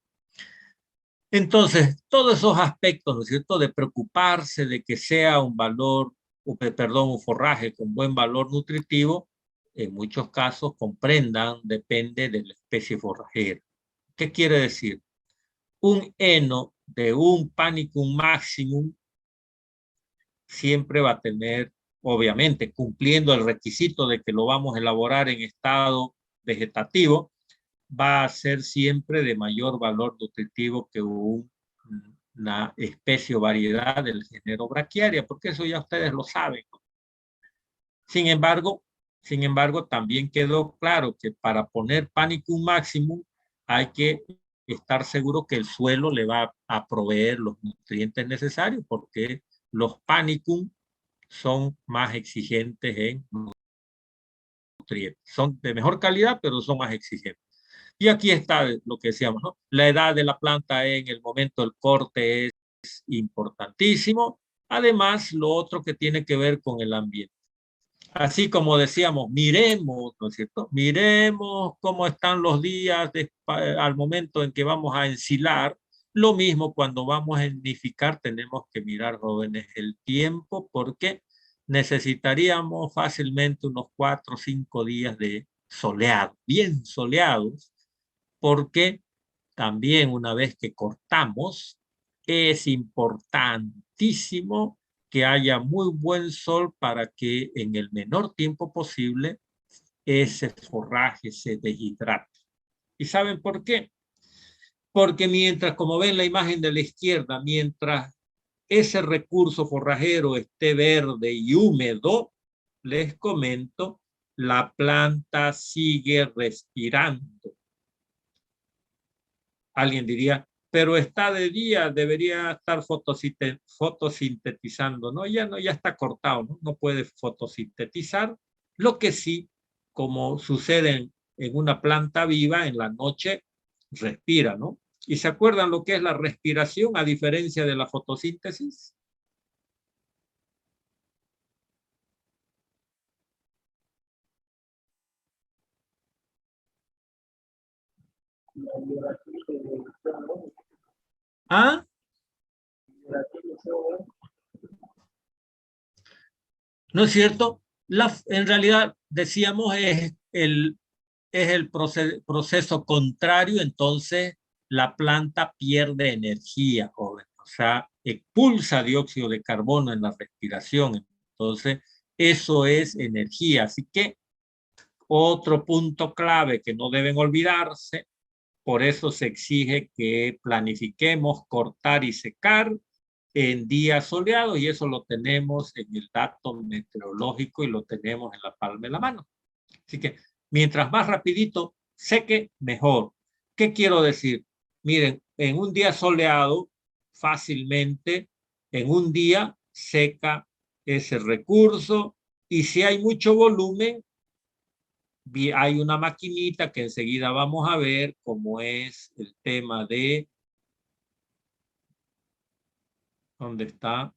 Entonces, todos esos aspectos, ¿no es cierto?, de preocuparse de que sea un valor, perdón, un forraje con buen valor nutritivo, en muchos casos comprendan, depende de la especie forrajera. ¿Qué quiere decir? Un heno de un Panicum maximum siempre va a tener, obviamente, cumpliendo el requisito de que lo vamos a elaborar en estado vegetativo, va a ser siempre de mayor valor nutritivo que una especie o variedad del género Brachiaria, porque eso ya ustedes lo saben, ¿no? Sin embargo, también quedó claro que para poner Panicum Maximum hay que estar seguro que el suelo le va a proveer los nutrientes necesarios, porque los Panicum son más exigentes en nutrientes. Son de mejor calidad, pero son más exigentes. Y aquí está lo que decíamos, ¿no? La edad de la planta en el momento del corte es importantísimo. Además, lo otro que tiene que ver con el ambiente. Así como decíamos, miremos, ¿no es cierto? Miremos cómo están los días al momento en que vamos a ensilar. Lo mismo cuando vamos a nidificar, tenemos que mirar, jóvenes, el tiempo, porque necesitaríamos fácilmente unos 4 o 5 días de soleado, bien soleados, porque también una vez que cortamos, es importantísimo que haya muy buen sol para que en el menor tiempo posible ese forraje se deshidrate. ¿Y saben por qué? Porque mientras, como ven la imagen de la izquierda, mientras ese recurso forrajero esté verde y húmedo, les comento, la planta sigue respirando. Alguien diría, pero está de día, debería estar fotosintetizando, ¿no? Ya está cortado, ¿no? No puede fotosintetizar. Lo que sí, como sucede en una planta viva, en la noche respira, ¿no? ¿Y se acuerdan lo que es la respiración a diferencia de la fotosíntesis? ¿Ah? ¿No es cierto? En realidad, decíamos, es el proceso contrario, entonces la planta pierde energía, joven. O sea, expulsa dióxido de carbono en la respiración. Entonces, eso es energía. Así que otro punto clave que no deben olvidarse, por eso se exige que planifiquemos cortar y secar en días soleados, y eso lo tenemos en el dato meteorológico y lo tenemos en la palma de la mano. Así que mientras más rapidito seque, mejor. ¿Qué quiero decir? Miren, en un día soleado, fácilmente, en un día seca ese recurso, y si hay mucho volumen, hay una maquinita que enseguida vamos a ver cómo es el tema de, ¿dónde está?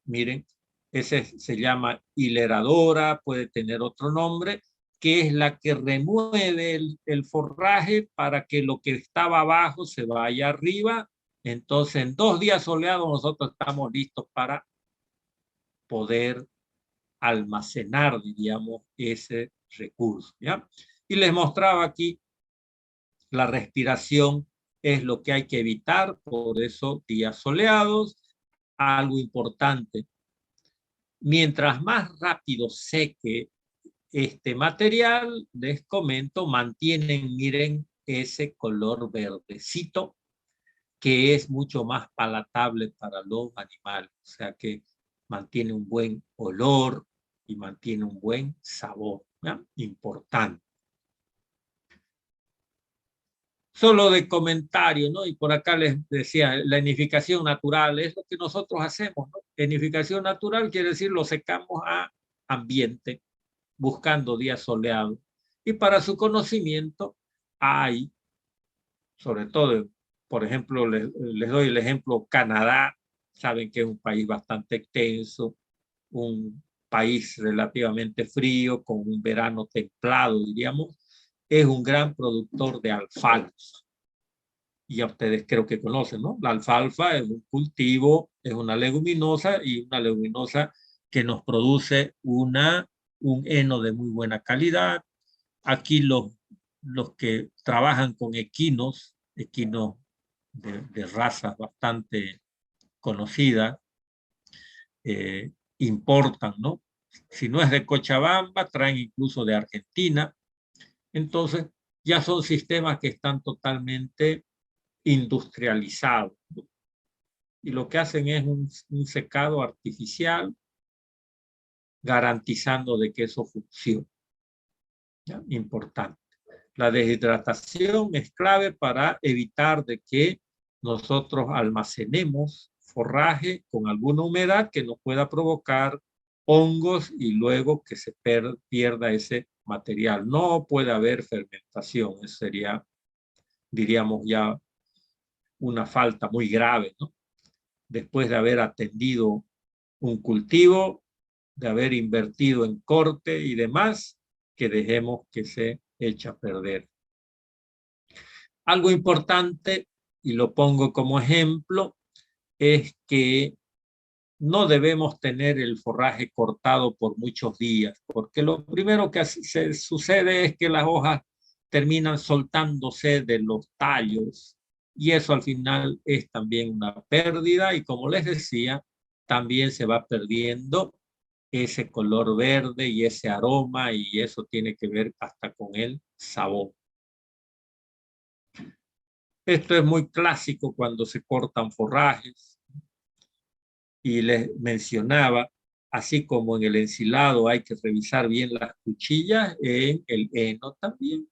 Miren, ese se llama hileradora, puede tener otro nombre, que es la que remueve el forraje para que lo que estaba abajo se vaya arriba. Entonces, en 2 días soleados nosotros estamos listos para poder almacenar, diríamos, ese recurso, ¿ya? Y les mostraba aquí la respiración es lo que hay que evitar, por eso días soleados. Algo importante, mientras más rápido seque este material, les comento, mantienen, miren, ese color verdecito que es mucho más palatable para los animales. O sea que mantiene un buen olor y mantiene un buen sabor, ¿ya? Importante. Solo de comentario, ¿no? Y por acá les decía, la enificación natural es lo que nosotros hacemos, ¿no? Enificación natural quiere decir lo secamos a ambiente, buscando días soleados. Y para su conocimiento hay, sobre todo, por ejemplo, les doy el ejemplo, Canadá, saben que es un país bastante extenso, un país relativamente frío, con un verano templado, diríamos, es un gran productor de alfalfa. Y ya ustedes creo que conocen, ¿no? La alfalfa es un cultivo, es una leguminosa, y una leguminosa que nos produce un heno de muy buena calidad. Aquí los que trabajan con equinos de razas bastante conocidas, importan, ¿no? Si no es de Cochabamba, traen incluso de Argentina. Entonces, ya son sistemas que están totalmente industrializados, ¿no? Y lo que hacen es un secado artificial garantizando de que eso funcione. ¿Ya? Importante. La deshidratación es clave para evitar de que nosotros almacenemos forraje con alguna humedad que nos pueda provocar hongos y luego que se pierda ese material. No puede haber fermentación, eso sería, diríamos ya, una falta muy grave, ¿no? Después de haber atendido un cultivo, de haber invertido en corte y demás, que dejemos que se eche a perder. Algo importante, y lo pongo como ejemplo, es que no debemos tener el forraje cortado por muchos días, porque lo primero que sucede es que las hojas terminan soltándose de los tallos y eso al final es también una pérdida y como les decía, también se va perdiendo ese color verde y ese aroma y eso tiene que ver hasta con el sabor. Esto es muy clásico cuando se cortan forrajes y les mencionaba, así como en el ensilado hay que revisar bien las cuchillas, en el heno también.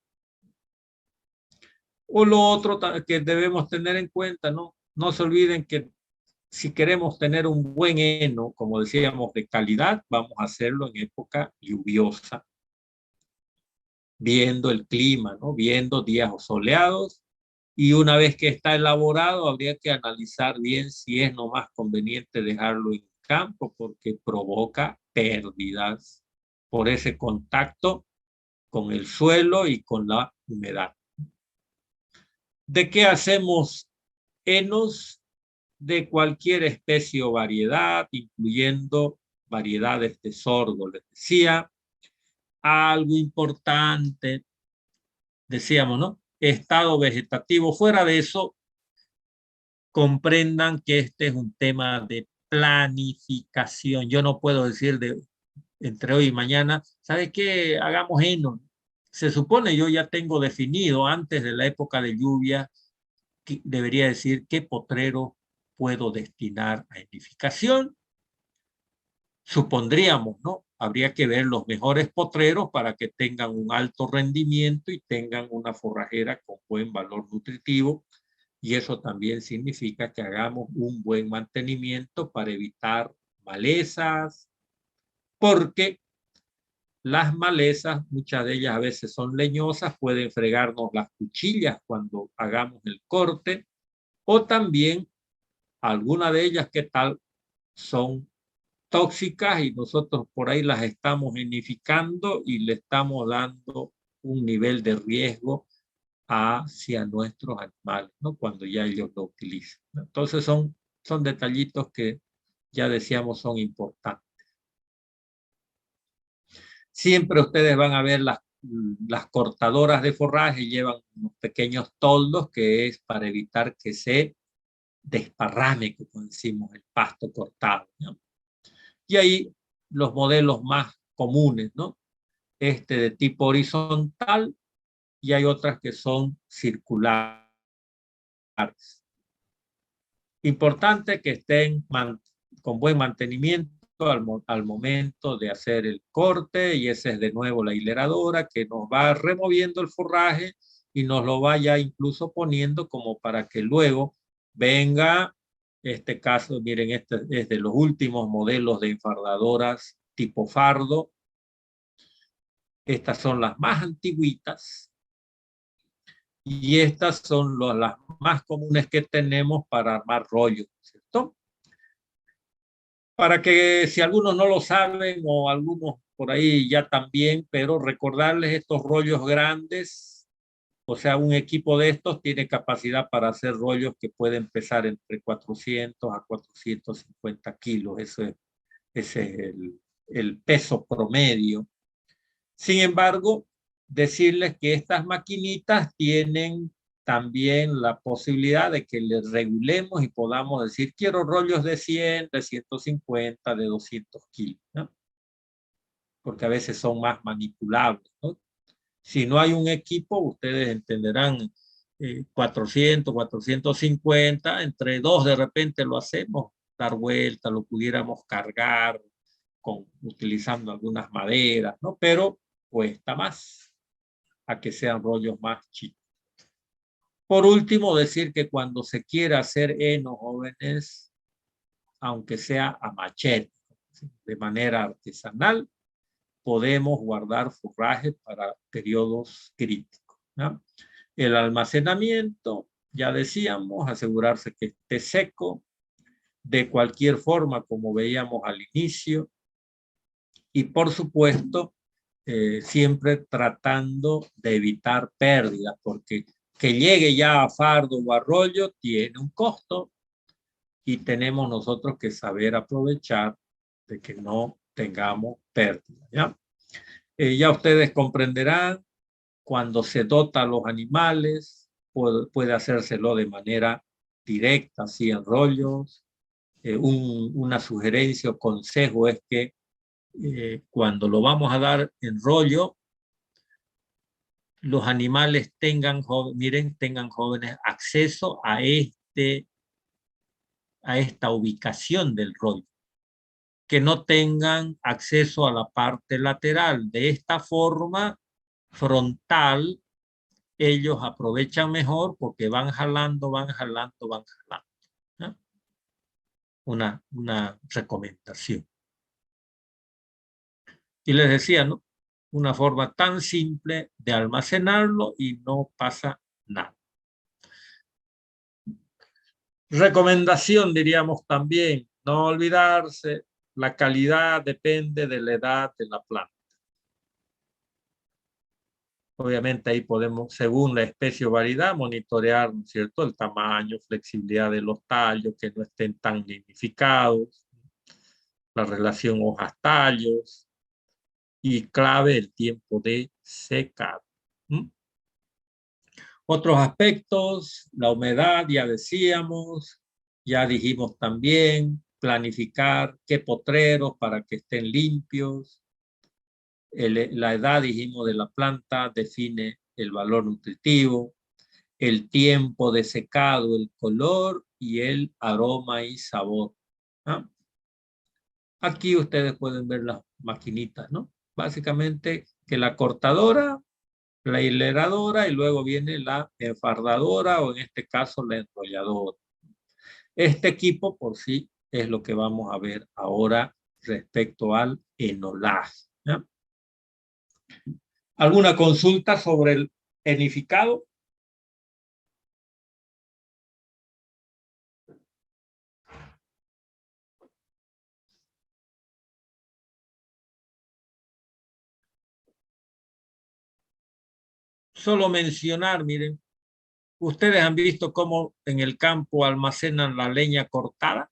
O lo otro que debemos tener en cuenta, ¿no? No se olviden que si queremos tener un buen heno, como decíamos, de calidad, vamos a hacerlo en época lluviosa, viendo el clima, ¿no? Viendo días soleados. Y una vez que está elaborado, habría que analizar bien si es no más conveniente dejarlo en campo porque provoca pérdidas por ese contacto con el suelo y con la humedad. ¿De qué hacemos henos? De cualquier especie o variedad, incluyendo variedades de sorgo. Les decía, algo importante, decíamos, ¿no? Estado vegetativo. Fuera de eso, comprendan que este es un tema de planificación. Yo no puedo decir entre hoy y mañana, ¿sabe qué? Hagamos heno. Se supone yo ya tengo definido antes de la época de lluvia, que debería decir qué potrero puedo destinar a edificación. Supondríamos, ¿no? Habría que ver los mejores potreros para que tengan un alto rendimiento y tengan una forrajera con buen valor nutritivo. Y eso también significa que hagamos un buen mantenimiento para evitar malezas, porque las malezas, muchas de ellas a veces son leñosas, pueden fregarnos las cuchillas cuando hagamos el corte, o también algunas de ellas que tal son tóxicas y nosotros por ahí las estamos enificando y le estamos dando un nivel de riesgo hacia nuestros animales, ¿no? Cuando ya ellos lo utilizan. Entonces son detallitos que ya decíamos son importantes. Siempre ustedes van a ver las cortadoras de forraje llevan unos pequeños toldos que es para evitar que se desparrame, como decimos, el pasto cortado, ¿no? Y ahí los modelos más comunes, ¿no? Este de tipo horizontal y hay otras que son circulares. Importante que estén con buen mantenimiento al momento de hacer el corte y esa es de nuevo la hileradora que nos va removiendo el forraje y nos lo vaya incluso poniendo como para que luego venga, este caso, miren, este es de los últimos modelos de enfardadoras tipo fardo. Estas son las más antiguitas y estas son las más comunes que tenemos para armar rollos, ¿cierto? Para que si algunos no lo saben o algunos por ahí ya también, pero recordarles estos rollos grandes, o sea, un equipo de estos tiene capacidad para hacer rollos que pueden pesar entre 400 a 450 kilos, ese es el peso promedio. Sin embargo, decirles que estas maquinitas tienen también la posibilidad de que les regulemos y podamos decir, quiero rollos de 100, de 150, de 200 kilos, ¿no? Porque a veces son más manipulables, ¿no? Si no hay un equipo, ustedes entenderán 400, 450, entre dos de repente lo hacemos, dar vuelta, lo pudiéramos cargar utilizando algunas maderas, ¿no? Pero cuesta más a que sean rollos más chicos. Por último, decir que cuando se quiera hacer heno, jóvenes, aunque sea a machete, de manera artesanal, podemos guardar forraje para periodos críticos, ¿no? El almacenamiento, ya decíamos, asegurarse que esté seco, de cualquier forma, como veíamos al inicio, y por supuesto, siempre tratando de evitar pérdidas, porque que llegue ya a fardo o arroyo tiene un costo y tenemos nosotros que saber aprovechar de que no tengamos pérdidas, ¿ya? Ya ustedes comprenderán, cuando se dota a los animales, puede hacérselo de manera directa, así en rollos. Una sugerencia o consejo es que cuando lo vamos a dar en rollo, los animales tengan jóvenes acceso a esta ubicación del rollo, que no tengan acceso a la parte lateral. De esta forma, frontal, ellos aprovechan mejor porque van jalando, van jalando, van jalando, ¿no? Una recomendación. Y les decía, ¿no? Una forma tan simple de almacenarlo y no pasa nada. Recomendación, diríamos también, no olvidarse, la calidad depende de la edad de la planta. Obviamente ahí podemos, según la especie o variedad, monitorear, ¿no es cierto?, el tamaño, flexibilidad de los tallos, que no estén tan lignificados, la relación hojas-tallos y clave el tiempo de secado. Otros aspectos, la humedad, ya decíamos, ya dijimos también, planificar qué potreros para que estén limpios. La edad, dijimos, de la planta define el valor nutritivo, el tiempo de secado, el color y el aroma y sabor, ¿no? Aquí ustedes pueden ver las maquinitas, ¿no? Básicamente que la cortadora, la hileradora y luego viene la enfardadora o en este caso la enrolladora. Este equipo por sí es lo que vamos a ver ahora respecto al enolaje, ¿no? ¿Alguna consulta sobre el enificado? Solo mencionar, miren, ¿ustedes han visto cómo en el campo almacenan la leña cortada?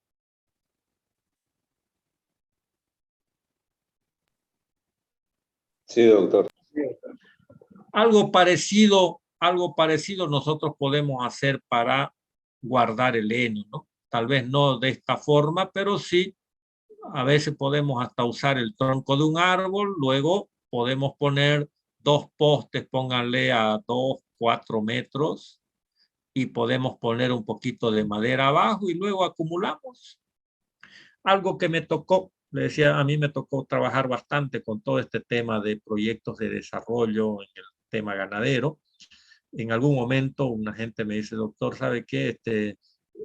Sí, doctor. Algo parecido nosotros podemos hacer para guardar el heno, ¿no? Tal vez no de esta forma, pero sí, a veces podemos hasta usar el tronco de un árbol, luego podemos poner 2 postes, pónganle a 2, 4 metros, y podemos poner un poquito de madera abajo y luego acumulamos. Algo que me tocó, le decía, a mí me tocó trabajar bastante con todo este tema de proyectos de desarrollo en el tema ganadero. En algún momento una gente me dice, doctor, ¿sabe qué?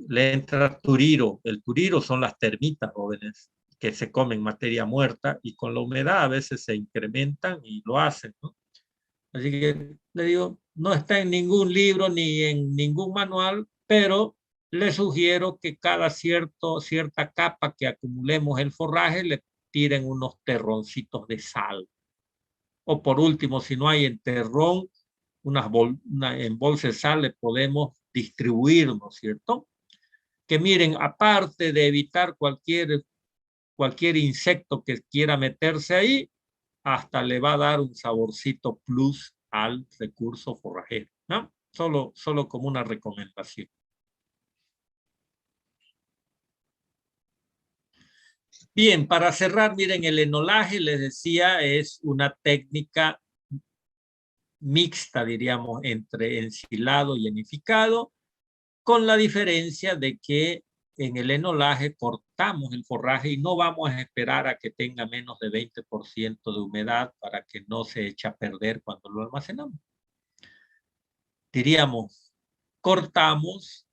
Le entra turiro. El turiro son las termitas, jóvenes, que se comen materia muerta y con la humedad a veces se incrementan y lo hacen, ¿no? Así que le digo, no está en ningún libro ni en ningún manual, pero le sugiero que cada cierta capa que acumulemos el forraje le tiren unos terroncitos de sal. O por último, si no hay en terrón, en bolsa de sal le podemos distribuir, ¿no es cierto? Que miren, aparte de evitar cualquier insecto que quiera meterse ahí, hasta le va a dar un saborcito plus al recurso forrajero, ¿no? Solo como una recomendación. Bien, para cerrar, miren, el enolaje, les decía, es una técnica mixta, diríamos, entre ensilado y enificado, con la diferencia de que en el enolaje cortamos el forraje y no vamos a esperar a que tenga menos de 20% de humedad para que no se eche a perder cuando lo almacenamos. Diríamos, cortamos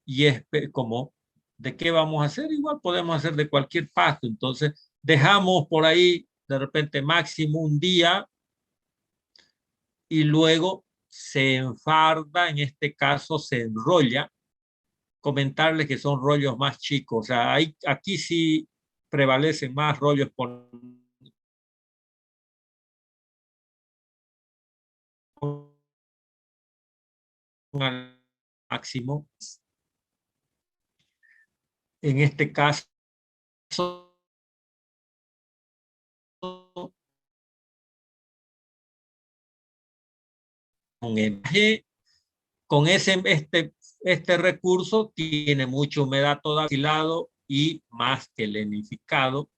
y es como, ¿de qué vamos a hacer? Igual podemos hacer de cualquier pasto. Entonces, dejamos por ahí de repente máximo un día y luego se enfarda, en este caso se enrolla. Comentarles que son rollos más chicos. O sea, aquí sí prevalecen más rollos por al máximo. En este caso, con este recurso tiene mucha humedad toda afilado y más que lenificado,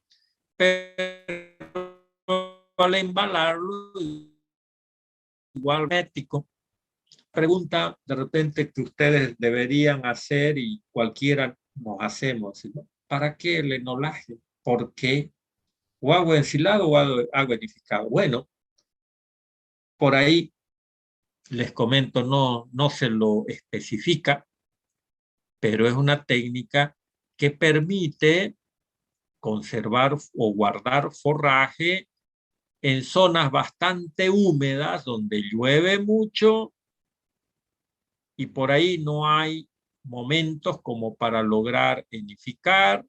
pero al embalarlo igual ético. Pregunta de repente que ustedes deberían hacer y cualquiera nos hacemos, ¿no? ¿Para qué el enolaje? ¿Por qué? ¿O agua ensilado o agua enificado? Bueno, por ahí les comento, no se lo especifica, pero es una técnica que permite conservar o guardar forraje en zonas bastante húmedas donde llueve mucho y por ahí no hay momentos como para lograr enificar,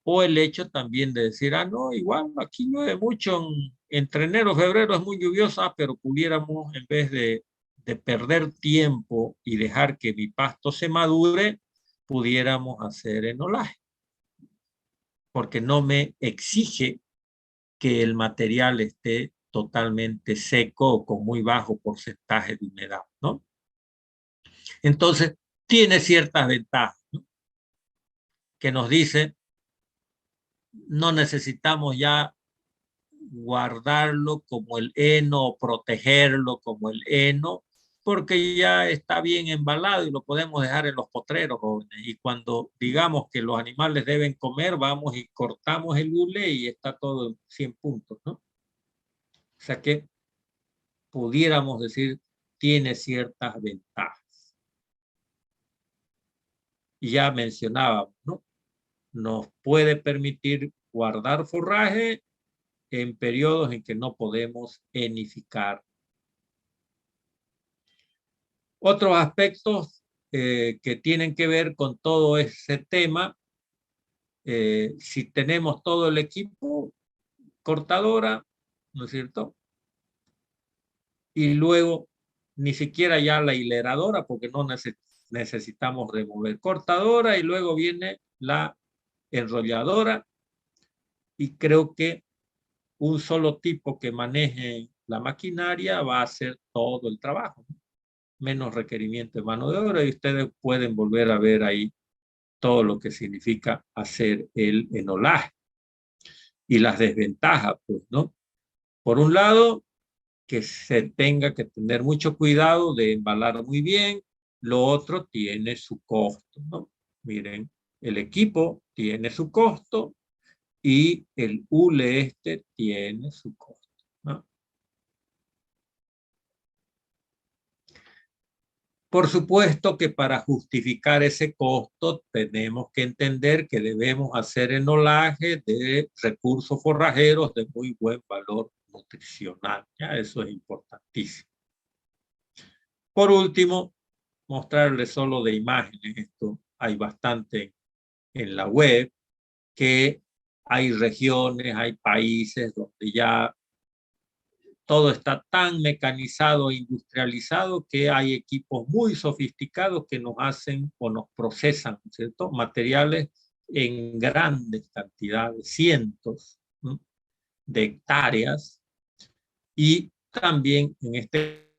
o el hecho también de decir, no, igual aquí llueve mucho, entre enero y febrero es muy lluviosa, pero pudiéramos, en vez de perder tiempo y dejar que mi pasto se madure, pudiéramos hacer enolaje, porque no me exige que el material esté totalmente seco o con muy bajo porcentaje de humedad, ¿no? Entonces, tiene ciertas ventajas, ¿no? Que nos dicen, no necesitamos ya guardarlo como el heno o protegerlo como el heno, porque ya está bien embalado y lo podemos dejar en los potreros, jóvenes. Y cuando digamos que los animales deben comer, vamos y cortamos el hule y está todo en 100 puntos, ¿no? O sea que pudiéramos decir, tiene ciertas ventajas. Y ya mencionábamos, ¿no? Nos puede permitir guardar forraje en periodos en que no podemos enificar. Otros aspectos que tienen que ver con todo ese tema, si tenemos todo el equipo, cortadora, ¿no es cierto? Y luego ni siquiera ya la hileradora, porque no necesitamos remover cortadora, y luego viene la enrolladora, y creo que un solo tipo que maneje la maquinaria va a hacer todo el trabajo, menos requerimiento de mano de obra, y ustedes pueden volver a ver ahí todo lo que significa hacer el enolaje y las desventajas, pues, ¿no? Por un lado, que se tenga que tener mucho cuidado de embalar muy bien. Lo otro tiene su costo, ¿no? Miren, el equipo tiene su costo y el hule tiene su costo, ¿no? Por supuesto que para justificar ese costo tenemos que entender que debemos hacer enolaje de recursos forrajeros de muy buen valor nutricional. Ya eso es importantísimo. Por último, mostrarles solo de imágenes, esto hay bastante en la web, que hay regiones, hay países donde ya todo está tan mecanizado e industrializado que hay equipos muy sofisticados que nos hacen o nos procesan, ¿cierto? Materiales en grandes cantidades, cientos, ¿no?, de hectáreas, y también en este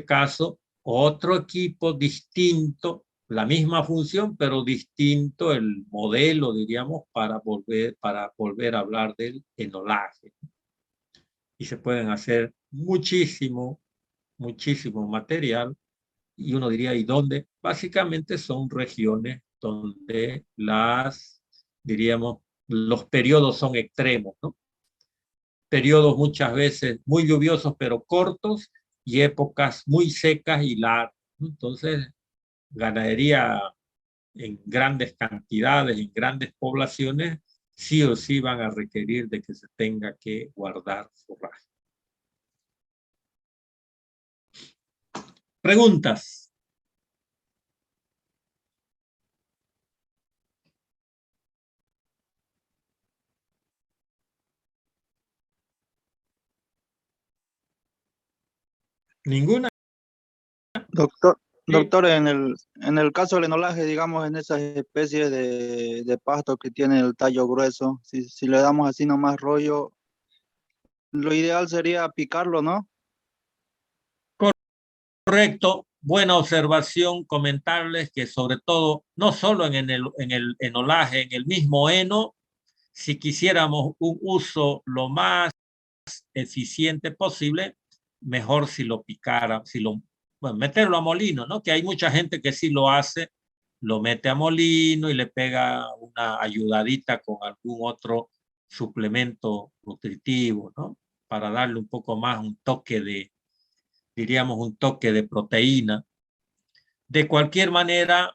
caso otro equipo distinto, la misma función pero distinto el modelo, diríamos, para volver a hablar del enolaje. Y se pueden hacer muchísimo material, y uno diría, ¿y dónde? Básicamente son regiones donde diríamos, los periodos son extremos, ¿no? Periodos muchas veces muy lluviosos pero cortos y épocas muy secas y largas, ¿no? Entonces, ganadería en grandes cantidades, en grandes poblaciones, sí o sí van a requerir de que se tenga que guardar forraje. Preguntas. ¿Ninguna? Doctor, Sí. doctor, en el caso del enolaje, digamos, en esas especies de pasto que tienen el tallo grueso, si le damos así nomás rollo, lo ideal sería picarlo, ¿no? Correcto, buena observación, comentarles que sobre todo, no solo en el enolaje, en el mismo heno, si quisiéramos un uso lo más eficiente posible, mejor si lo picara, bueno, meterlo a molino, ¿no? Que hay mucha gente que sí lo hace, lo mete a molino y le pega una ayudadita con algún otro suplemento nutritivo, ¿no? Para darle un poco más un toque diríamos, un toque de proteína. De cualquier manera,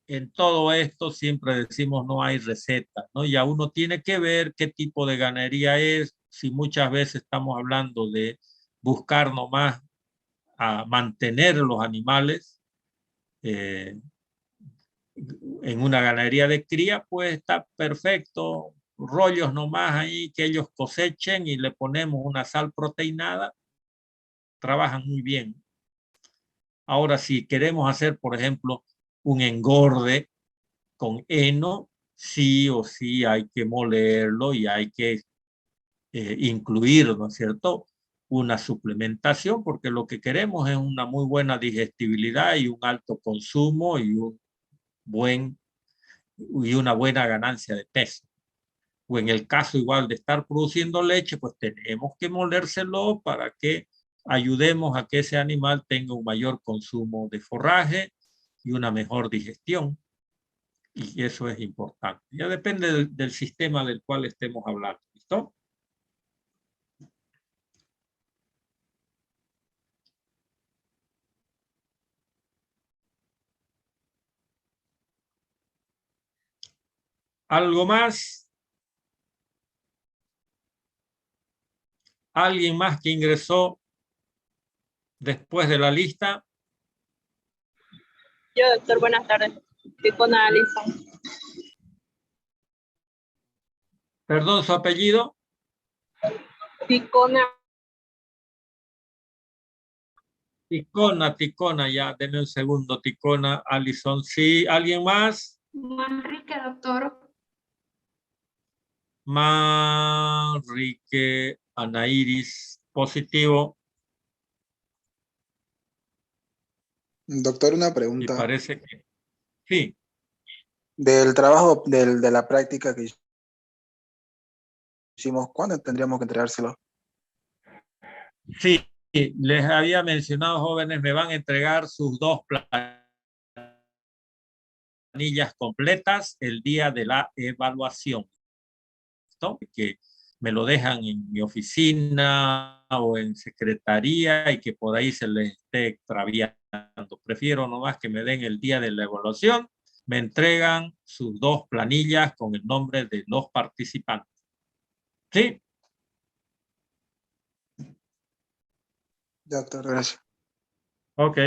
en todo esto siempre decimos no hay receta, ¿no? Ya uno tiene que ver qué tipo de ganadería es, si muchas veces estamos hablando de buscar nomás a mantener los animales eh, en una ganadería de cría, pues está perfecto, rollos nomás ahí que ellos cosechen y le ponemos una sal proteinada, trabajan muy bien. Ahora, si queremos hacer, por ejemplo, un engorde con heno, sí o sí hay que molerlo y hay que incluir, ¿no es cierto?, una suplementación, porque lo que queremos es una muy buena digestibilidad y un alto consumo y una buena ganancia de peso. O en el caso igual de estar produciendo leche, pues tenemos que molérselo para que ayudemos a que ese animal tenga un mayor consumo de forraje y una mejor digestión. Y eso es importante. Ya depende del sistema del cual estemos hablando. ¿Listo? ¿Algo más? ¿Alguien más que ingresó después de la lista? Yo, doctor, buenas tardes. Estoy con Alison. Perdón, su apellido. Ticona. Ticona, ya, denme un segundo, Ticona, Alison, sí, ¿alguien más? Manrique, doctor. Manrique, Anairis, positivo, Doctor, una y pregunta. parece que sí. Del trabajo, de la práctica que hicimos, ¿cuándo tendríamos que entregárselo? Sí, les había mencionado, jóvenes, me van a entregar sus 2 planillas completas el día de la evaluación, ¿no? Que me lo dejan en mi oficina o en secretaría y que por ahí se les esté extraviando. Prefiero nomás que me den el día de la evaluación, me entregan sus 2 planillas con el nombre de los participantes. ¿Sí? Doctor, gracias. Ok.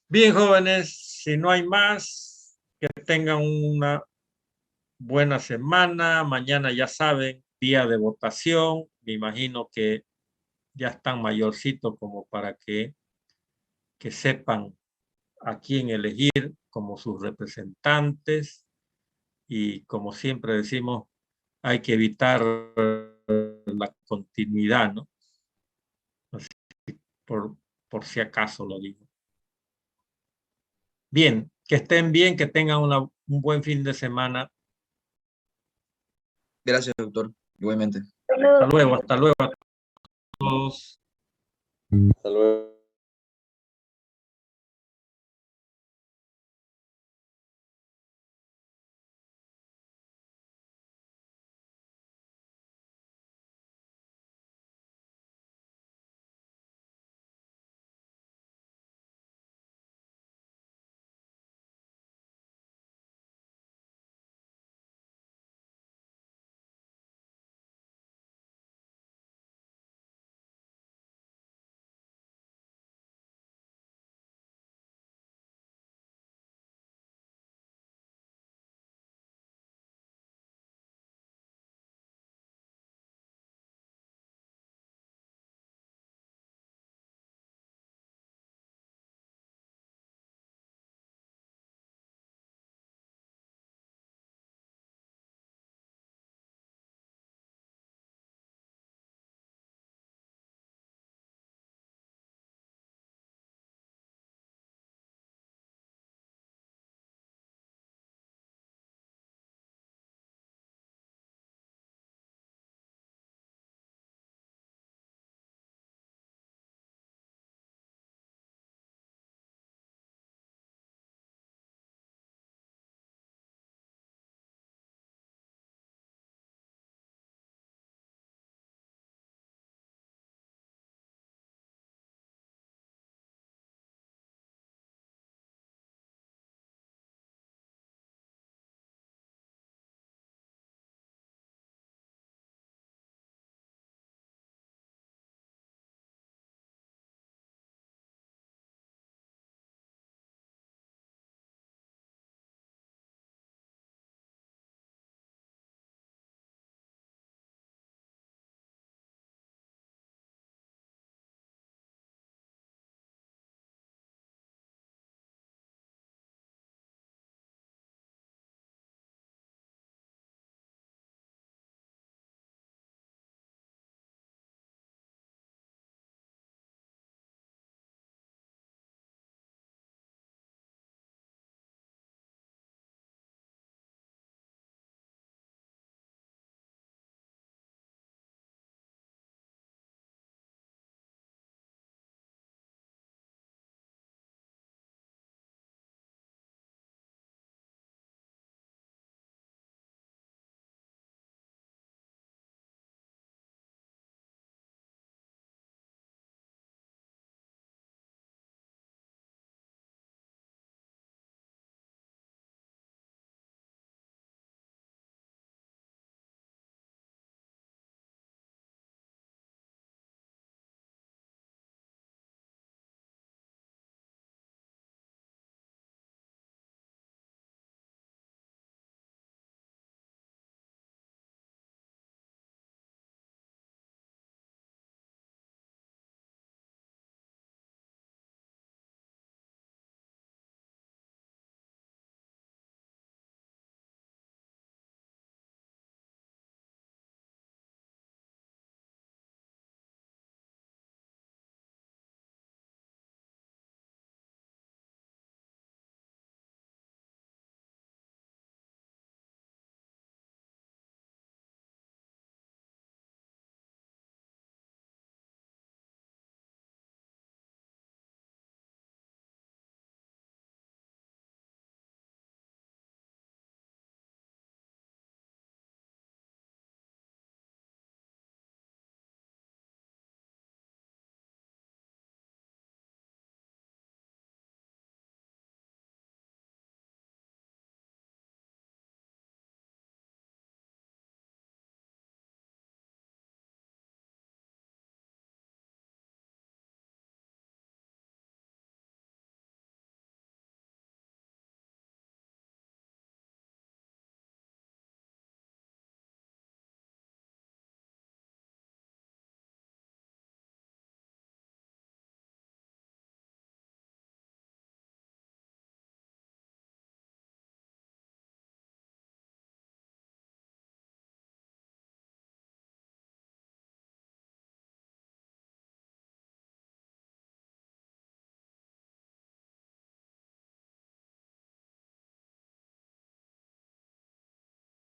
Bien, jóvenes, si no hay más, que tengan una buena semana. Mañana ya saben, día de votación. Me imagino que ya están mayorcitos como para que sepan a quién elegir como sus representantes. Y como siempre decimos, hay que evitar la continuidad, ¿no? Así, por si acaso lo digo. Bien, que estén bien, que tengan un buen fin de semana. Gracias, doctor. Igualmente. Hasta luego a todos. Hasta luego.